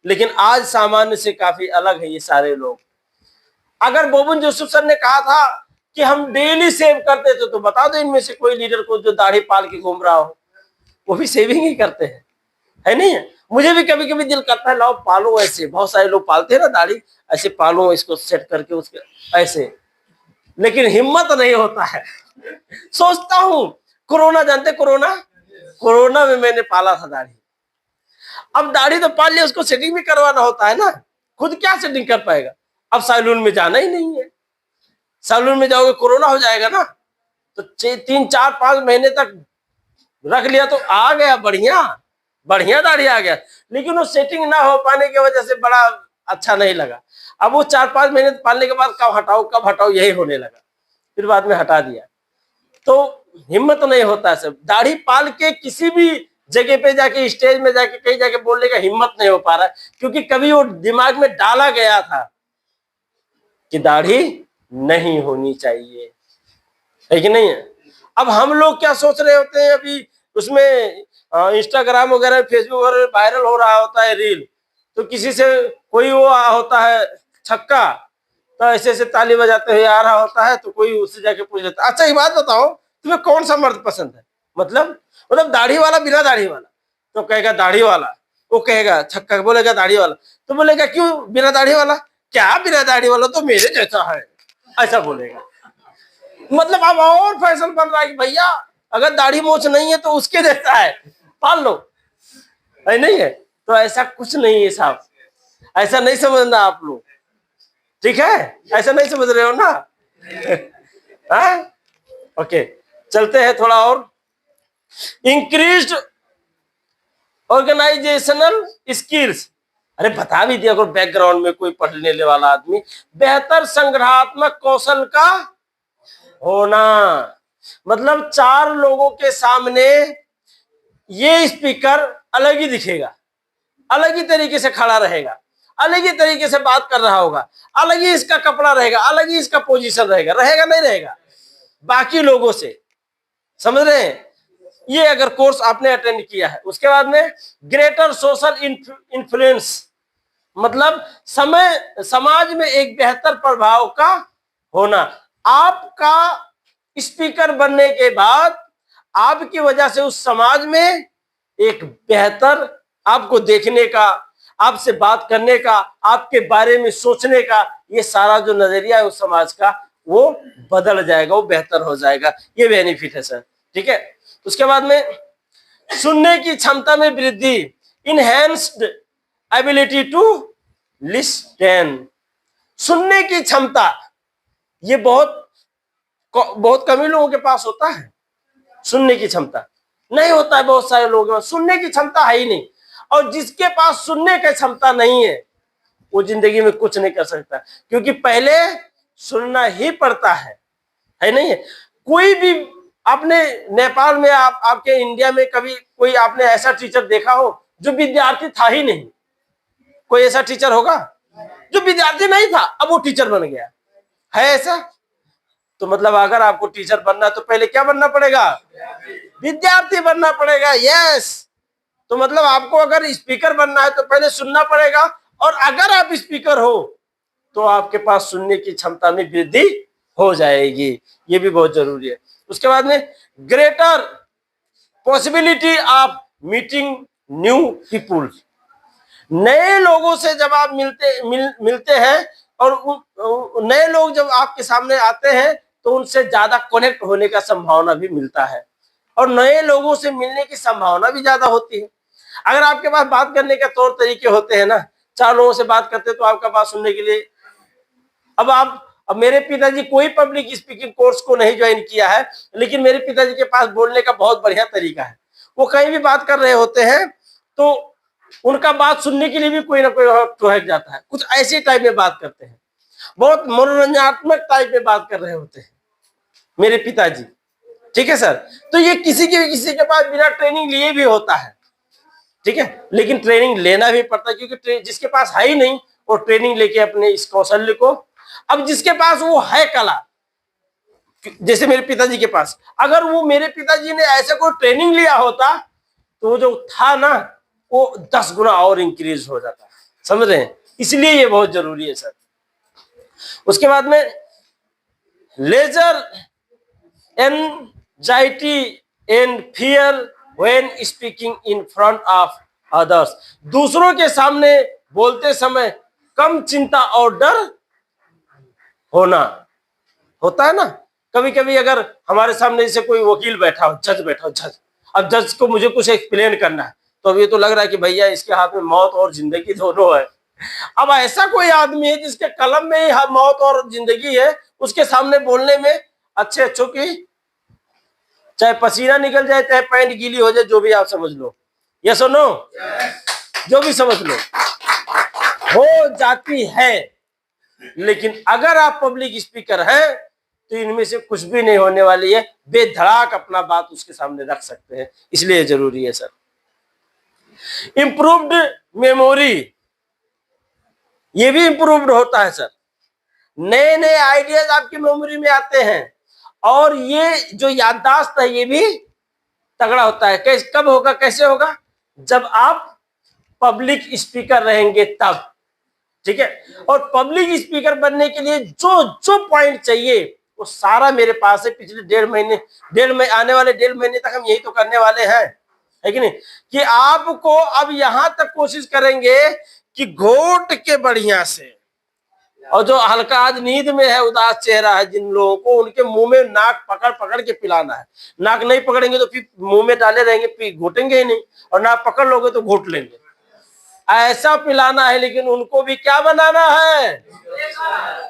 लेकिन आज सामान्य से काफी अलग है ये सारे लोग। अगर बॉबिन जोसेफ सर ने कहा था कि हम डेली सेव करते थे, तो बता दो इनमें से कोई लीडर को जो दाढ़ी पाल के घूम रहा हो, वो भी सेविंग ही करते हैं, है नहीं है? मुझे भी कभी कभी दिल करता है लाओ पालो ऐसे, बहुत सारे लोग पालते हैं ना दाढ़ी, ऐसे पालो इसको सेट करके उसके ऐसे, लेकिन हिम्मत नहीं होता है। सोचता हूं कोरोना, जानते कोरोना में मैंने पाला था दाढ़ी। अब दाढ़ी तो पाल लिया, उसको सेटिंग भी करवाना होता है ना, खुद क्या सेटिंग कर पाएगा? अब सैलून में जाना ही नहीं है, सैलून में जाओगे कोरोना हो जाएगा ना। तो 3, 4, 5 महीने तक रख लिया तो आ गया, बढ़िया बढ़िया दाढ़ी आ गया, लेकिन वो सेटिंग ना हो पाने की वजह से बड़ा अच्छा नहीं लगा। अब वो 4-5 महीने पालने के बाद कब हटाओ यही होने लगा, फिर बाद में हटा दिया। तो हिम्मत नहीं होता है सब। दाढ़ी पाल के किसी भी जगह पे जाके, स्टेज में जाके, कहीं जाके बोलने का हिम्मत नहीं हो पा रहा है, क्योंकि कभी वो दिमाग में डाला गया था कि दाढ़ी नहीं होनी चाहिए, है कि नहीं है। अब हम लोग क्या सोच रहे होते हैं, अभी उसमें इंस्टाग्राम वगैरह, फेसबुक वगैरह वायरल हो रहा होता है रील, तो किसी से कोई वो होता है छक्का, तो ऐसे ऐसे ताली बजाते हुए आ रहा होता है, तो कोई उससे जाके पूछ लेता, अच्छा ये बात बताओ तुम्हें कौन सा मर्द पसंद है, मतलब दाढ़ी वाला बिना दाढ़ी वाला, तो कहेगा दाढ़ी वाला, वो कहेगा, छक्का बोलेगा दाढ़ी वाला, तो बोलेगा क्यों बिना दाढ़ी वाला, क्या बिना दाढ़ी वाला तो मेरे जैसा है, ऐसा बोलेगा। मतलब अब और फैशन बन रहा है कि भैया अगर दाढ़ी मोछ नहीं है तो उसके जैसा है, पाल लो, है नहीं है। तो ऐसा कुछ नहीं है साहब, ऐसा नहीं समझना आप लोग, ठीक है, ऐसा नहीं समझ रहे हो ना। ओके, चलते हैं थोड़ा और। इंक्रीज्ड ऑर्गेनाइजेशनल स्किल्स, अरे बता भी दिया, अगर बैकग्राउंड में कोई पढ़ने वाला आदमी, बेहतर संगठनात्मक कौशल का होना, मतलब 4 लोगों के सामने ये स्पीकर अलग ही दिखेगा, अलग ही तरीके से खड़ा रहेगा, अलग ही तरीके से बात कर रहा होगा, अलग ही इसका कपड़ा रहेगा, अलग ही इसका पोजीशन रहेगा, रहेगा नहीं रहेगा बाकी लोगों से, समझ रहे हैं। ये अगर कोर्स आपने अटेंड किया है। उसके बाद में ग्रेटर सोशल इन्फ्लुएंस, मतलब समाज में एक बेहतर प्रभाव का होना। आपका स्पीकर बनने के बाद आपकी वजह से उस समाज में एक बेहतर, आपको देखने का, आपसे बात करने का, आपके बारे में सोचने का, ये सारा जो नजरिया है उस समाज का, वो बदल जाएगा, वो बेहतर हो जाएगा। ये बेनिफिट है सर, ठीक है। उसके बाद में सुनने की क्षमता में वृद्धि, इनहेंस्ड एबिलिटी टू लिस्टन, सुनने की क्षमता, ये बहुत कम ही लोगों के पास होता है। सुनने की क्षमता नहीं होता है बहुत सारे लोगों में, सुनने की क्षमता है ही नहीं। और जिसके पास सुनने की क्षमता नहीं है वो जिंदगी में कुछ नहीं कर सकता, क्योंकि पहले सुनना ही पड़ता है नहीं है। कोई भी आपने नेपाल में, आपके इंडिया में कभी कोई आपने ऐसा टीचर देखा हो जो विद्यार्थी था ही नहीं? कोई ऐसा टीचर होगा जो विद्यार्थी नहीं था, अब वो टीचर बन गया है ऐसा? तो मतलब अगर आपको टीचर बनना है तो पहले क्या बनना पड़ेगा? विद्यार्थी बनना पड़ेगा। यस, तो मतलब आपको अगर स्पीकर बनना है तो पहले सुनना पड़ेगा, और अगर आप स्पीकर हो तो आपके पास सुनने की क्षमता में वृद्धि हो जाएगी। ये भी बहुत जरूरी है। उसके बाद में greater possibility of meeting new people, नए लोगों से जब आप मिलते हैं और नए लोग जब आपके सामने आते हैं तो उनसे ज्यादा कनेक्ट होने का संभावना भी मिलता है, और नए लोगों से मिलने की संभावना भी ज्यादा होती है। अगर आपके पास बात करने का तौर तरीके होते हैं ना, 4 लोगों से बात करते तो आपका बात सुनने के लिए, अब मेरे पिताजी कोई पब्लिक स्पीकिंग कोर्स को नहीं ज्वाइन किया है, लेकिन मेरे पिताजी के पास बोलने का बहुत बढ़िया तरीका है। वो कहीं भी बात कर रहे होते हैं तो उनका बात सुनने के लिए भी कोई ना कोई ठहर जाता है, कुछ ऐसे टाइप में बात करते हैं, बहुत मनोरंजनात्मक टाइप में बात कर रहे होते हैं मेरे पिताजी, ठीक है सर। तो ये किसी के पास बिना ट्रेनिंग लिए भी होता है, ठीक है, लेकिन ट्रेनिंग लेना भी पड़ता है, क्योंकि जिसके पास है ही नहीं वो ट्रेनिंग लेके अपने इस कौशल्य को, अब जिसके पास वो है कला, जैसे मेरे पिताजी के पास, अगर वो मेरे पिताजी ने ऐसा कोई ट्रेनिंग लिया होता तो वो जो था ना वो 10 गुना और इंक्रीज हो जाता, समझ रहे हैं। इसलिए ये बहुत जरूरी है सर। उसके बाद में lesser anxiety and fear when speaking in front of others, दूसरों के सामने बोलते समय कम चिंता और डर होना होता है ना। कभी कभी अगर हमारे सामने जैसे कोई वकील बैठा हो, जज बैठा हो, जज, अब जज को मुझे कुछ एक्सप्लेन करना है, तो अब ये तो लग रहा है कि भैया इसके हाथ में मौत और जिंदगी दोनों है। अब ऐसा कोई आदमी है जिसके कलम में ही मौत और जिंदगी है, उसके सामने बोलने में अच्छों की चाहे पसीना निकल जाए, चाहे पैंट गीली हो जाए, जो भी आप समझ लो, यस और नो, जो भी समझ लो, हो जाती है। लेकिन अगर आप पब्लिक स्पीकर हैं तो इनमें से कुछ भी नहीं होने वाली है, बेधड़ाक अपना बात उसके सामने रख सकते हैं, इसलिए जरूरी है सर। इंप्रूव्ड मेमोरी, ये भी इंप्रूव्ड होता है सर। नए नए आइडियाज आपकी मेमोरी में आते हैं, और ये जो याददाश्त है ये भी तगड़ा होता है। कैसे, कब होगा, कैसे होगा? जब आप पब्लिक स्पीकर रहेंगे तब, ठीक है। और पब्लिक स्पीकर बनने के लिए जो जो पॉइंट चाहिए वो सारा मेरे पास है। पिछले आने वाले 1.5 महीने तक हम यही तो करने वाले हैं, है कि नहीं? कि आपको अब यहां तक कोशिश करेंगे कि घोट के बढ़िया से, और जो हल्का आज नींद में है, उदास चेहरा है जिन लोगों को, उनके मुंह में नाक पकड़ पकड़ के पिलाना है। नाक नहीं पकड़ेंगे तो फिर मुंह में डाले रहेंगे, घोटेंगे ही नहीं, और नाक पकड़ लोगे तो घोट लेंगे। ऐसा पिलाना है, लेकिन उनको भी क्या बनाना है?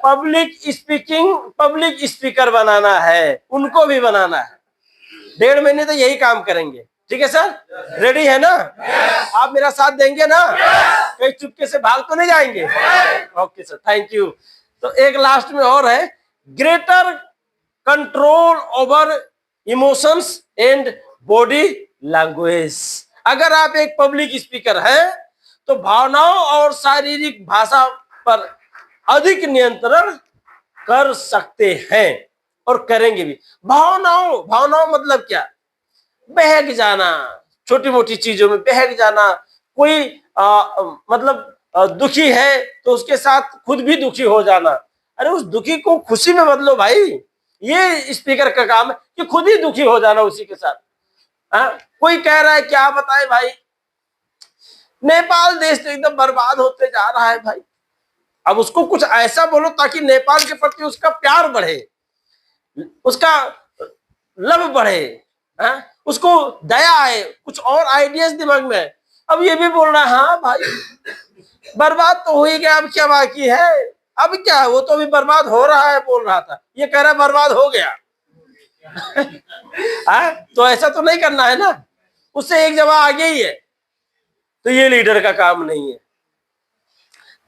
पब्लिक स्पीकर बनाना है, उनको भी बनाना है। 1.5 महीने तो यही काम करेंगे, ठीक है सर? रेडी है ना? आप मेरा साथ देंगे ना? कहीं चुपके से भाग तो नहीं जाएंगे? Okay sir, thank you. तो एक लास्ट में और है, greater control over emotions and body language. अगर आप एक पब्लिक स्पीकर हैं तो भावनाओं और शारीरिक भाषा पर अधिक नियंत्रण कर सकते हैं, और करेंगे भी। भावनाओं मतलब क्या? बहक जाना, छोटी मोटी चीजों में बहक जाना। कोई दुखी है तो उसके साथ खुद भी दुखी हो जाना। अरे उस दुखी को खुशी में बदलो भाई, ये स्पीकर का काम है कि खुद ही दुखी हो जाना उसी के साथ। कोई कह रहा है क्या बताए भाई, नेपाल देश तो एकदम बर्बाद होते जा रहा है भाई। अब उसको कुछ ऐसा बोलो ताकि नेपाल के प्रति उसका प्यार बढ़े, उसका लव बढ़े, उसको दया आए, कुछ और आइडियाज दिमाग में। अब ये भी बोल रहा है हाँ भाई बर्बाद तो हो ही गया, अब क्या बाकी है? अब क्या है, वो तो अभी बर्बाद हो रहा है बोल रहा था, ये कह रहा है बर्बाद हो गया। तो ऐसा तो नहीं करना है ना, उससे एक जगह आगे ही है। तो ये लीडर का काम नहीं है,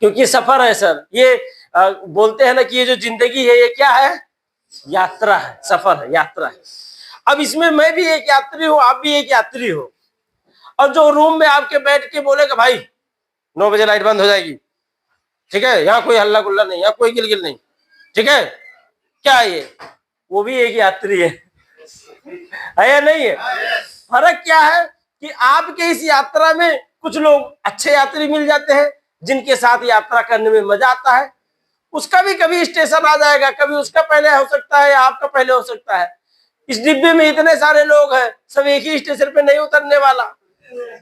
क्योंकि सफर है सर। ये बोलते हैं ना कि ये जो जिंदगी है ये क्या है? यात्रा है, सफर है, यात्रा है। अब इसमें मैं भी एक यात्री हूं, आप भी एक यात्री हो। और जो रूम में आपके बैठ के बोलेगा भाई 9 बजे लाइट बंद हो जाएगी, ठीक है, यहाँ कोई हल्ला गुल्ला नहीं, यहाँ कोई गिलगिल नहीं, ठीक है, क्या ये? वो भी एक यात्री है या नहीं है? फर्क क्या है कि आपके इस यात्रा में कुछ लोग अच्छे यात्री मिल जाते हैं जिनके साथ यात्रा करने में मजा आता है। उसका भी कभी स्टेशन आ जाएगा, कभी उसका पहले हो सकता है, आपका पहले हो सकता है। इस डिब्बे में इतने सारे लोग हैं, सब एक ही स्टेशन पे नहीं उतरने वाला।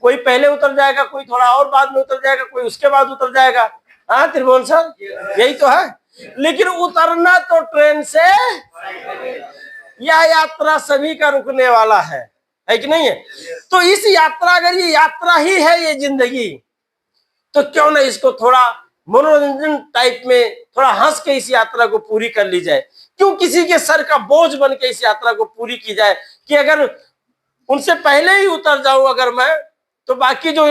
कोई पहले उतर जाएगा, कोई थोड़ा और बाद में उतर जाएगा, कोई उसके बाद उतर जाएगा। हाँ त्रिभुवन सर, यही तो है। लेकिन उतरना तो ट्रेन से, यह यात्रा सभी का रुकने वाला है कि नहीं है? तो इस यात्रा, अगर ये यात्रा ही है ये जिंदगी, तो क्यों ना इसको थोड़ा मनोरंजन टाइप में, थोड़ा हंस के इस यात्रा को पूरी कर ली जाए। क्यों किसी के सर का बोझ बन के इस यात्रा को पूरी की जाए कि अगर उनसे पहले ही उतर जाऊं अगर मैं, तो बाकी जो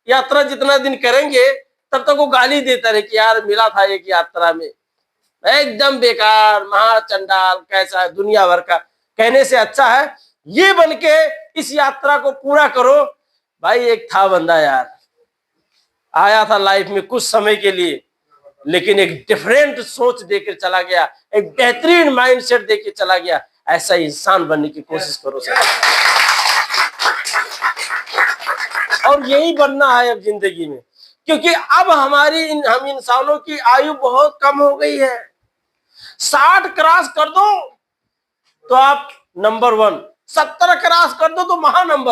यात्रा जितना दिन करेंगे तब तक वो गाली देता रहे कि यार मिला था एक यात्रा में एकदम बेकार, महाचंडाल, कैसा है, दुनिया भर का। कहने से अच्छा है ये बन के इस यात्रा को पूरा करो। भाई एक था बंदा यार, आया था लाइफ में कुछ समय के लिए, लेकिन एक डिफरेंट सोच देकर चला गया, एक बेहतरीन माइंडसेट देकर चला गया। ऐसा इंसान बनने की कोशिश करो सर, और यही बनना है अब जिंदगी में। क्योंकि अब हम इंसानों की आयु बहुत कम हो गई है। 60 क्रॉस कर दो तो आप नंबर 1, 70 क्रॉस कर दो तो महानंबर